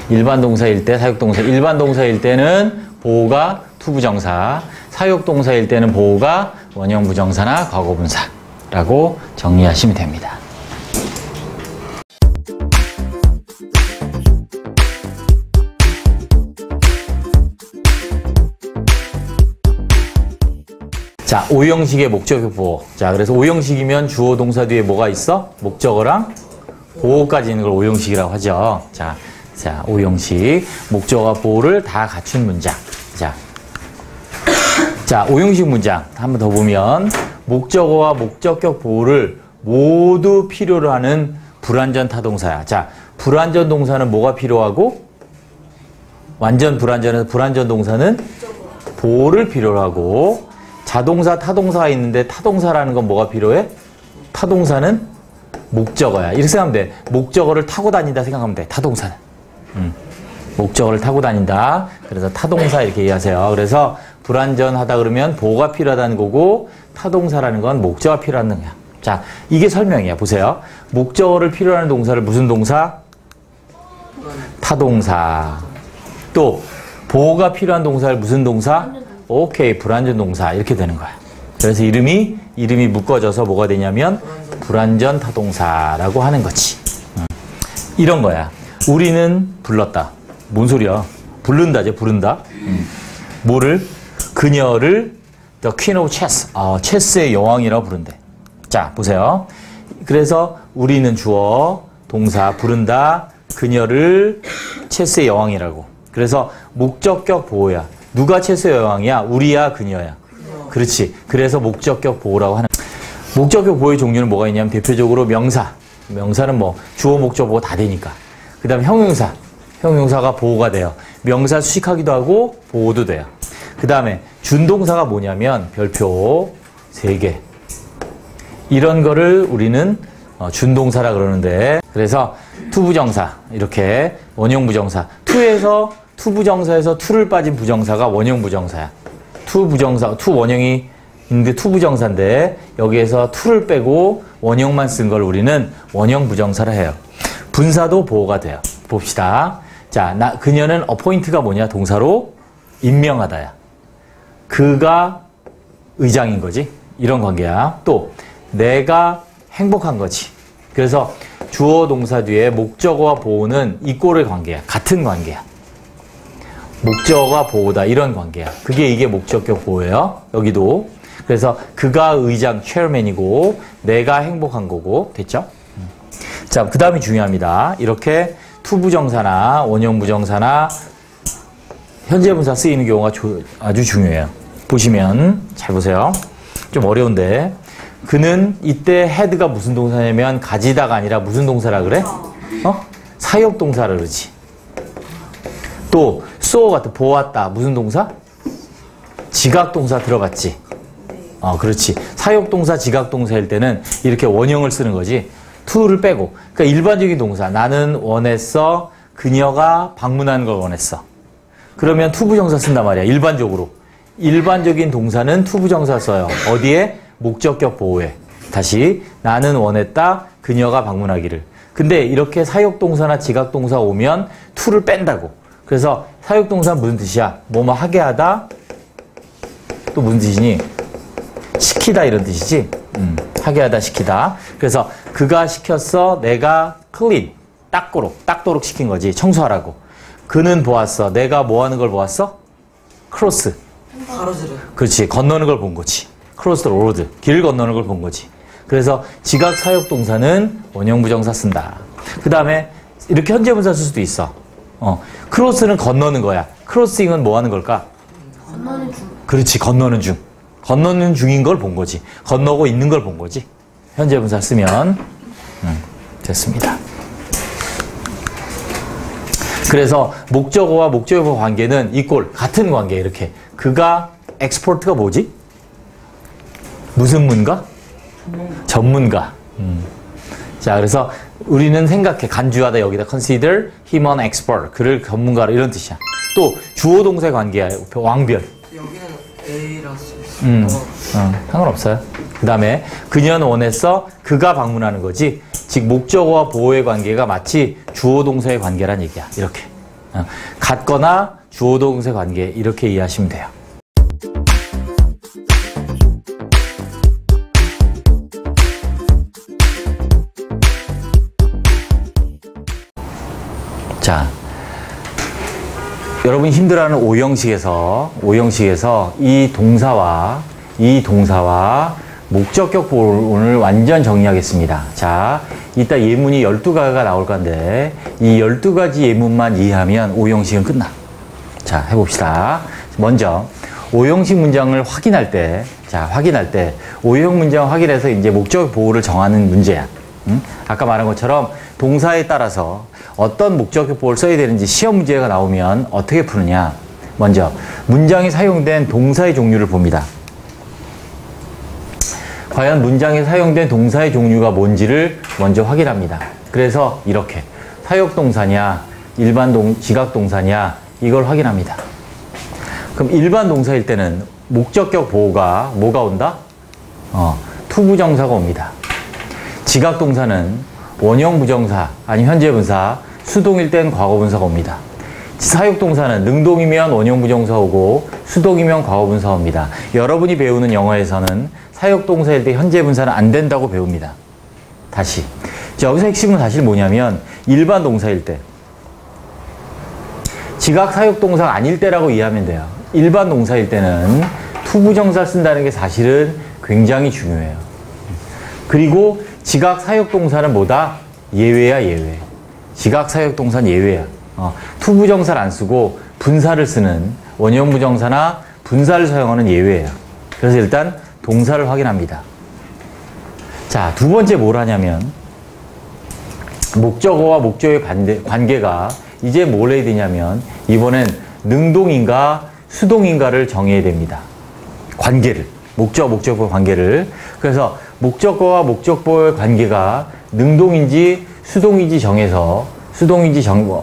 일반 동사일 때, 사역 동사. 일반 동사일 때는 보호가 투부정사, 사역 동사일 때는 보호가 원형 부정사나 과거분사라고 정리하시면 됩니다. 자, 오형식의 목적어 보호. 자, 그래서 오형식이면 주어 동사 뒤에 뭐가 있어? 목적어랑 보호까지 있는 걸 오형식이라고 하죠. 자, 오형식. 목적어와 보호를 다 갖춘 문장. 자, 오형식 문장. 한번 더 보면, 목적어와 목적격 보호를 모두 필요로 하는 불완전 타동사야. 자, 불완전 동사는 뭐가 필요하고? 완전 불완전해서 불완전 동사는 보호를 필요로 하고, 자동사, 타동사가 있는데 타동사라는 건 뭐가 필요해? 타동사는 목적어야. 이렇게 생각하면 돼. 목적어를 타고 다닌다 생각하면 돼. 타동사는. 목적어를 타고 다닌다. 그래서 타동사 이렇게 이해하세요. 그래서 불완전하다 그러면 보호가 필요하다는 거고 타동사라는 건 목적어가 필요하다는 거야. 자, 이게 설명이야. 보세요. 목적어를 필요로 하는 동사를 무슨 동사? 타동사. 또 보호가 필요한 동사를 무슨 동사? 오케이, 불완전 동사. 이렇게 되는 거야. 그래서 이름이 묶어져서 뭐가 되냐면 불완전 타동사라고 하는 거지. 이런 거야. 우리는 불렀다. 뭔 소리야? 부른다지, 부른다. 뭐를? 그녀를 The Queen of Chess. 체스의 여왕이라고 부른대. 자, 보세요. 그래서 우리는 주어, 동사, 부른다. 그녀를 체스의 여왕이라고. 그래서 목적격 보호야. 누가 체스의 여왕이야? 우리야, 그녀야? 그렇지. 그래서 목적격 보호라고 하는. 목적격 보호의 종류는 뭐가 있냐면 대표적으로 명사. 명사는 뭐 주어, 목적, 보호 다 되니까. 그 다음에 형용사. 형용사가 보호가 돼요. 명사 수식하기도 하고 보호도 돼요. 그 다음에 준동사가 뭐냐면 별표 3개. 이런 거를 우리는 준동사라 그러는데, 그래서 투부정사, 이렇게 원형부정사. 투부정사에서 투를 빠진 부정사가 원형부정사야. 투부정사, 투 원형이 있는데 투부정사인데 여기에서 투를 빼고 원형만 쓴 걸 우리는 원형부정사라 해요. 분사도 보호가 돼요. 봅시다. 자, 그녀는 어포인트가 뭐냐? 동사로 임명하다야. 그가 의장인 거지. 이런 관계야. 또 내가 행복한 거지. 그래서 주어 동사 뒤에 목적어와 보호는 이꼴의 관계야. 같은 관계야. 목적어가 보호다. 이런 관계야. 이게 목적격 보호예요. 여기도. 그래서 그가 의장, 체어맨이고 내가 행복한 거고. 됐죠? 자, 그 다음이 중요합니다. 이렇게 투부정사나 원형부정사나 현재분사 쓰이는 경우가 아주 중요해요. 보시면 잘 보세요. 좀 어려운데, 그는 이때 had가 무슨 동사냐면 가지다가 아니라 무슨 동사라 그래? 사역동사라 그러지. 또 saw 같은 보았다 무슨 동사? 지각동사 들어갔지. 그렇지. 사역동사, 지각동사일 때는 이렇게 원형을 쓰는 거지. to를 빼고. 그러니까 일반적인 동사. 나는 원했어. 그녀가 방문하는 걸 원했어. 그러면 투부정사 쓴단 말이야. 일반적으로. 일반적인 동사는 투부정사 써요. 어디에? 목적격 보호에. 다시 나는 원했다. 그녀가 방문하기를. 근데 이렇게 사역동사나 지각동사 오면 to를 뺀다고. 그래서 사역동사는 무슨 뜻이야? 뭐뭐 하게 하다. 또 무슨 뜻이니? 시키다 이런 뜻이지. 하게 하다, 시키다. 그래서 그가 시켰어. 내가 clean. 닦도록 시킨 거지. 청소하라고. 그는 보았어. 내가 뭐 하는 걸 보았어? 크로스. 가로지를. 그렇지. 건너는 걸 본 거지. 크로스 더 로드. 길 건너는 걸 본 거지. 그래서 지각 사역 동사는 원형 부정사 쓴다. 그 다음에 이렇게 현재 분사 쓸 수도 있어. 크로스는 건너는 거야. 크로싱은 뭐 하는 걸까? 건너는 중. 그렇지, 건너는 중. 건너는 중인 걸 본 거지. 건너고 있는 걸 본 거지. 현재 분사 쓰면 됐습니다. 그래서 목적어와 목적어 관계는 이꼴 같은 관계 이렇게. 그가 엑스포트가 뭐지? 무슨 문가? 전문가. 자, 그래서 우리는 생각해. 간주하다 여기다 consider him an expert. 그를 전문가로 이런 뜻이야. 또 주어 동사의 관계야. 왕별. 여기는 A라서 상관없어요. 그 다음에 그녀는 원했어. 그가 방문하는 거지. 즉 목적어와 보어의 관계가 마치 주어 동사의 관계란 얘기야. 이렇게. 같거나 주어 동사의 관계 이렇게 이해하시면 돼요. 자, 여러분이 힘들어하는 오형식에서 이 동사와 목적격 보호를 완전 정리하겠습니다. 자, 이따 예문이 12가지가 나올 건데 이 12가지 예문만 이해하면 오형식은 끝나. 자, 해봅시다. 먼저 오형식 문장을 확인할 때 오형 문장 확인해서 이제 목적격 보호를 정하는 문제야. 아까 말한 것처럼 동사에 따라서 어떤 목적격 보호를 써야 되는지 시험 문제가 나오면 어떻게 푸느냐. 먼저 문장에 사용된 동사의 종류를 봅니다. 과연 문장에 사용된 동사의 종류가 뭔지를 먼저 확인합니다. 그래서 이렇게 사역동사냐 일반 지각동사냐 이걸 확인합니다. 그럼 일반 동사일 때는 목적격 보호가 뭐가 온다? 투부정사가 옵니다. 지각동사는 원형 부정사 아니면 현재 분사, 수동일 땐 과거 분사가 옵니다. 사역동사는 능동이면 원형 부정사 오고 수동이면 과거 분사 옵니다. 여러분이 배우는 영어에서는 사역동사일 때 현재 분사는 안 된다고 배웁니다. 다시. 여기서 핵심은 사실 뭐냐면 일반 동사일 때 지각 사역동사가 아닐 때라고 이해하면 돼요. 일반 동사일 때는 투부정사 쓴다는 게 사실은 굉장히 중요해요. 그리고 지각 사역동사는 뭐다? 예외야, 예외. 지각 사역동사는 예외야. 투부정사를 안 쓰고 분사를 쓰는 원형 부정사나 분사를 사용하는 예외예요. 그래서 일단 동사를 확인합니다. 자, 두 번째 뭘 하냐면 목적어와 목적의 관계가 이제 뭘 해야 되냐면 이번엔 능동인가 수동인가를 정해야 됩니다. 관계를. 목적어 관계를. 그래서 목적어와 목적보의 관계가 능동인지 수동인지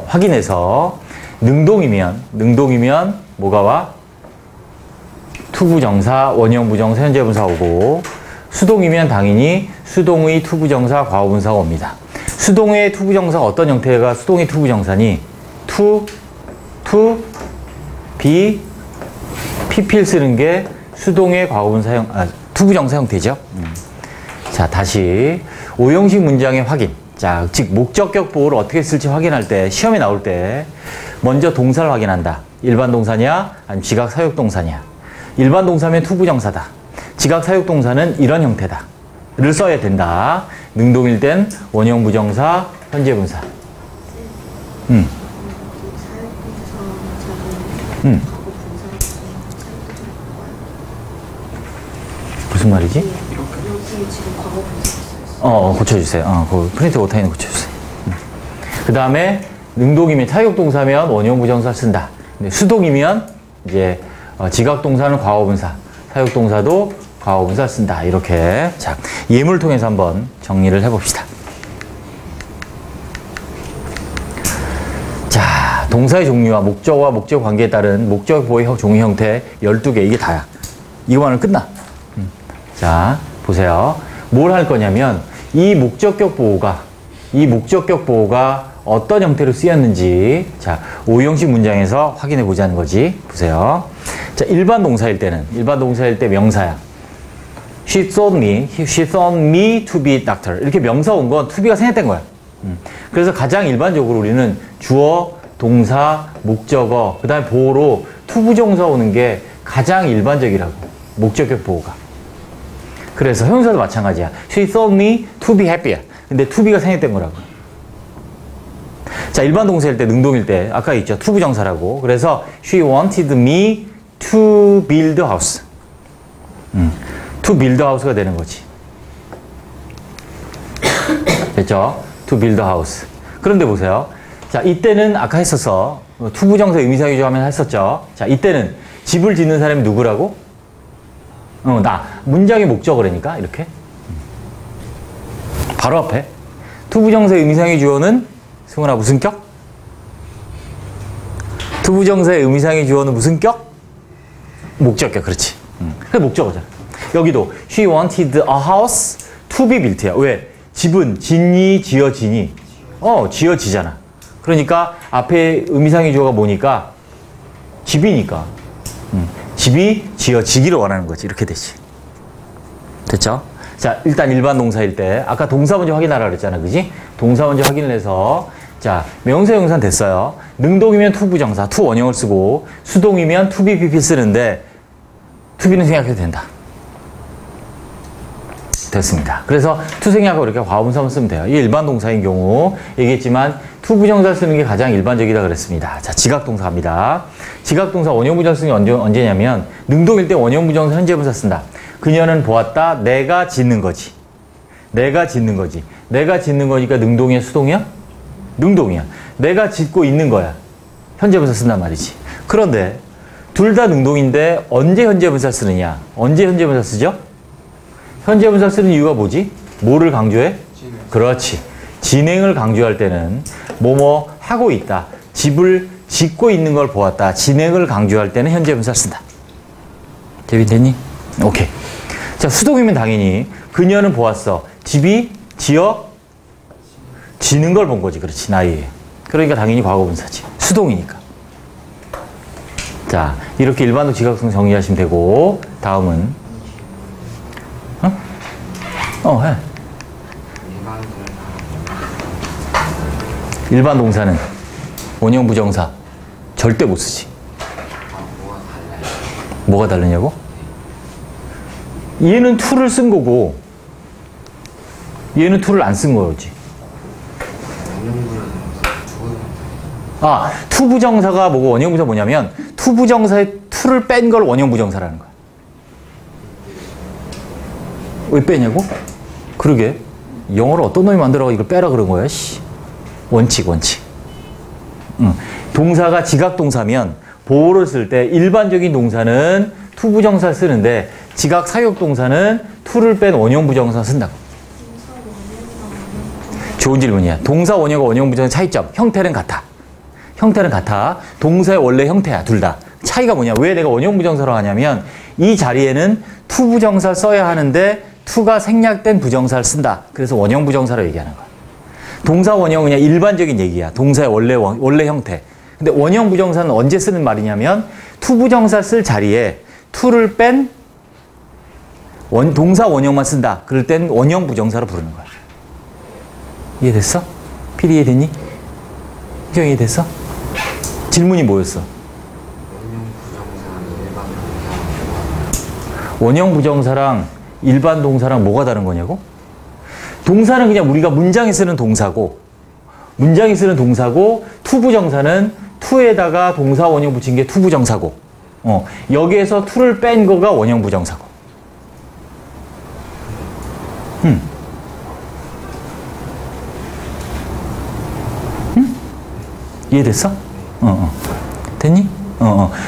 확인해서 능동이면 뭐가 와? 투부정사, 원형 부정사, 현재 분사 오고 수동이면 당연히 수동의 투부정사, 과거분사가 옵니다. 수동의 투부정사가 어떤 형태가 수동의 투부정사니? PP를 쓰는 게 수동의 과거분사 투부정사 형태죠. 자, 다시 오형식 문장의 확인. 자, 즉 목적격 보호를 어떻게 쓸지 확인할 때 시험에 나올 때 먼저 동사를 확인한다. 일반 동사냐 아니면 지각 사역동사냐. 일반 동사면 투부정사다. 지각 사역동사는 이런 형태다를 써야 된다. 능동일 땐 원형 부정사, 현재 분사. 무슨 말이지? 여기 지금 과거 분사 고쳐주세요. 그 프린트 오타이는 고쳐주세요. 그 다음에 능동이면 사역동사면 원형 부정사 쓴다. 근데 수동이면 이제 지각동사는 과거분사, 사역동사도 과거분사 쓴다. 이렇게. 자, 예문을 통해서 한번 정리를 해봅시다. 자, 동사의 종류와 목적어와 목적 관계에 따른 목적 보호의 종류 형태 12개. 이게 다야. 이거만은 끝나. 자, 보세요. 뭘 할 거냐면 이 목적격 보호가 어떤 형태로 쓰였는지 자, 오형식 문장에서 확인해 보자는 거지. 보세요. 자, 일반 동사일 때 명사야. She thought me to be doctor. 이렇게 명사 온 건 to be가 생략된 거야. 그래서 가장 일반적으로 우리는 주어, 동사, 목적어, 그 다음에 보호로 투부정사 오는 게 가장 일반적이라고. 목적격 보호가. 그래서 형용사도 마찬가지야. She thought me to be happier. 근데 to be가 생략된 거라고. 자, 일반 동사일 때, 능동일 때, 아까 있죠. 투부정사라고. 그래서, she wanted me to build a house. to build a house가 되는 거지. 됐죠? to build a house. 그런데 보세요. 자, 이때는 아까 했었어. 투부정사 의미상의조 하면 했었죠. 자, 이때는 집을 짓는 사람이 누구라고? 나. 문장의 목적어라니까, 이렇게. 바로 앞에. 투부정사의 의미상의 주어는 승훈아 무슨 격? 투부정사의 의미상의 주어는 무슨 격? 목적격, 그렇지. 그게 목적어잖아. 여기도 she wanted a house to be built야. 왜? 집은 짓니, 지어지니? 지어지잖아. 그러니까 앞에 의미상의 주어가 뭐니까? 집이니까. 집이 지어지기를 원하는 거지. 이렇게 되지. 됐죠? 자, 일단 일반 동사일 때 아까 동사 먼저 확인하라 그랬잖아. 그지? 동사 먼저 확인을 해서 자, 명사 형사는 됐어요. 능동이면 투부정사, 투 원형을 쓰고 수동이면 투비 PP 쓰는데 투비는 생략해도 된다. 됐습니다. 그래서 투 생략하고 이렇게 과거분사만 쓰면 돼요. 이 일반 동사인 경우 얘기했지만 투부정사 쓰는 게 가장 일반적이다 그랬습니다. 자, 지각동사 갑니다. 지각동사 원형부정사 쓰는 게 언제냐면 능동일 때 원형부정사 현재분사 쓴다. 그녀는 보았다. 내가 짓는 거지. 내가 짓는 거지. 내가 짓는 거니까 능동이야, 수동이야? 능동이야. 내가 짓고 있는 거야. 현재분사 쓴단 말이지. 그런데 둘 다 능동인데 언제 현재분사 쓰느냐? 언제 현재분사 쓰죠? 현재분사 쓰는 이유가 뭐지? 뭐를 강조해? 진행. 그렇지. 진행을 강조할 때는 뭐뭐 하고 있다. 집을 짓고 있는 걸 보았다. 진행을 강조할 때는 현재분사 쓴다. 재밌겠니? 오케이. 자, 수동이면 당연히 그녀는 보았어. 집이 지는 걸 본 거지. 그렇지. 나이에. 그러니까 당연히 과거분사지. 수동이니까. 자, 이렇게 일반동 지각성 정리하시면 되고 다음은 해. 일반 동사는 원형 부정사 절대 못 쓰지. 뭐가 다르냐고? 얘는 to를 쓴 거고 얘는 to를 안 쓴 거지. 투부정사가 뭐고 원형부정사 뭐냐면 투부정사의 to를 뺀 걸 원형부정사라는 거야. 왜 빼냐고? 그러게. 영어를 어떤 놈이 만들어서 이걸 빼라 그런 거야, 씨. 원칙. 동사가 지각동사면 보호를 쓸 때 일반적인 동사는 투부정사 쓰는데 지각 사역동사는 to를 뺀 원형부정사 쓴다고. 좋은 질문이야. 동사 원형과 원형부정사 차이점. 형태는 같아. 동사의 원래 형태야, 둘 다. 차이가 뭐냐? 왜 내가 원형부정사로 하냐면 이 자리에는 투부정사 써야 하는데 to가 생략된 부정사를 쓴다. 그래서 원형부정사로 얘기하는 거야. 동사 원형은 그냥 일반적인 얘기야. 동사의 원래 형태. 근데 원형부정사는 언제 쓰는 말이냐면 투부정사 쓸 자리에 to를 뺀 동사 원형만 쓴다. 그럴 땐 원형부정사로 부르는 거야. 이해됐어? 필히 이해됐니? 희정 이해됐어? 질문이 뭐였어? 원형부정사랑 일반 동사랑 뭐가 다른 거냐고? 동사는 그냥 우리가 문장에 쓰는 동사고 투부정사는 to에다가 동사 원형 붙인 게 투부정사고 여기에서 to를 뺀 거가 원형부정사고. 이해됐어? 됐니?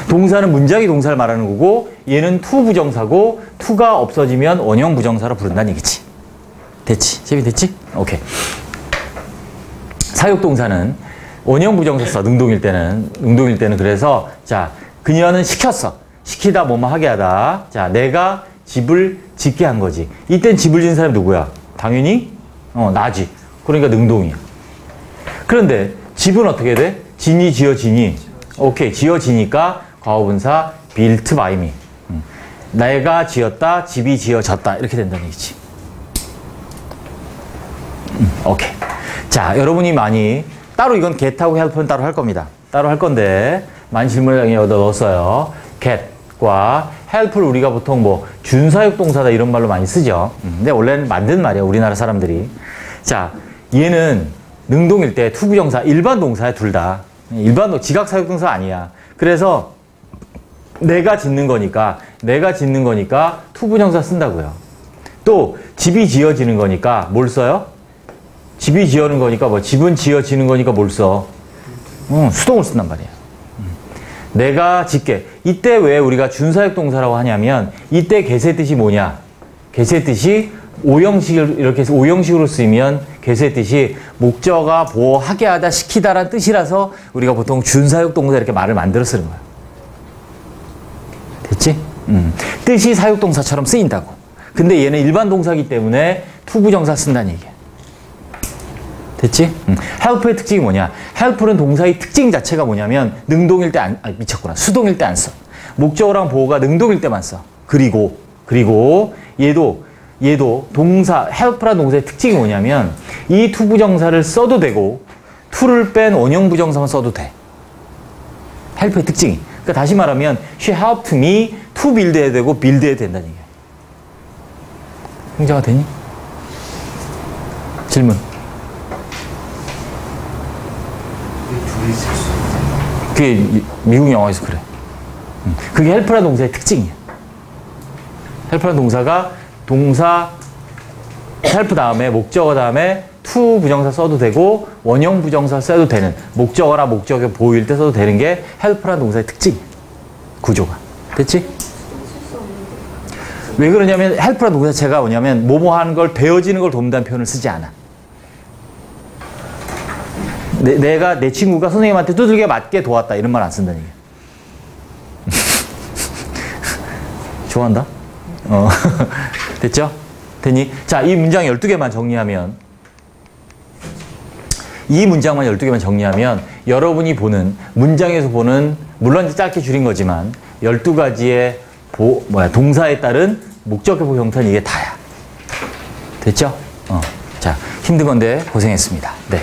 동사는 문장이 동사를 말하는 거고 얘는 투부정사고 to가 없어지면 원형부정사로 부른다는 얘기지. 됐지? 재미됐지? 오케이. 사역동사는 원형부정사 써. 능동일 때는 그래서 자, 그녀는 시켰어. 시키다 뭐뭐 하게 하다. 자, 내가 집을 짓게 한 거지. 이땐 집을 짓는 사람이 누구야? 당연히 나지. 그러니까 능동이야. 그런데 집은 어떻게 돼? 지니, 지어지니. 오케이. 지어지니까 과거분사 built by me. 내가 지었다, 집이 지어졌다. 이렇게 된다는 얘기지. 오케이. 자, 여러분이 많이 따로 이건 get하고 help는 따로 할 겁니다. 따로 할 건데 많이 질문을 여기다 넣었어요. get과 help를 우리가 보통 뭐 준사역 동사다 이런 말로 많이 쓰죠. 근데 원래는 만든 말이야, 우리나라 사람들이. 자, 얘는 능동일 때 투부정사, 일반 동사야, 둘 다. 지각사역동사 아니야. 그래서 내가 짓는 거니까 투부정사 쓴다고요. 또 집이 지어지는 거니까 뭘 써요? 집이 지어는 거니까 뭐 집은 지어지는 거니까 뭘 써? 수동을 쓴단 말이에요. 내가 짓게. 이때 왜 우리가 준사역동사라고 하냐면 이때 개수의 뜻이 뭐냐? 개수의 뜻이 오형식을 이렇게 해서 오형식으로 쓰이면 개수의 뜻이 목적어가 보호하게 하다 시키다라는 뜻이라서 우리가 보통 준사역동사 이렇게 말을 만들어 쓰는 거야. 됐지? 뜻이 사역동사처럼 쓰인다고. 근데 얘는 일반 동사이기 때문에 투부정사 쓴다는 얘기야. 됐지? help의 특징이 뭐냐? help는 동사의 특징 자체가 뭐냐면 능동일 때 수동일 때 안 써. 목적어랑 보호가 능동일 때만 써. 그리고 얘도 동사 help라는 동사의 특징이 뭐냐면 이 투부정사를 써도 되고 to를 뺀 원형 부정사만 써도 돼. help의 특징이. 그러니까 다시 말하면 she helped me to build 해야 되고 build 해야 된다는 얘기야. 형제가 되니? 질문. 그게 미국 영화에서 그래. 그게 help라는 동사의 특징이야. help라는 동사가 동사 help 다음에 목적어 다음에 to 부정사 써도 되고 원형 부정사 써도 되는 목적어나 목적어 보호일 때 써도 되는 게 help라는 동사의 특징이야. 구조가. 됐지? 왜 그러냐면 help라는 동사 자체가 뭐냐면 뭐뭐 하는 걸 되어지는 걸 돕는다는 표현을 쓰지 않아. 내 친구가 선생님한테 두들겨 맞게 도왔다 이런 말 안 쓴다는 얘기야. 좋아한다? 됐죠? 됐니? 자, 이 문장 12개만 정리하면 여러분이 보는 문장에서 보는 물론 짧게 줄인 거지만 12가지의 동사에 따른 목적격 형태는 이게 다야. 됐죠? 자, 힘든 건데 고생했습니다. 네.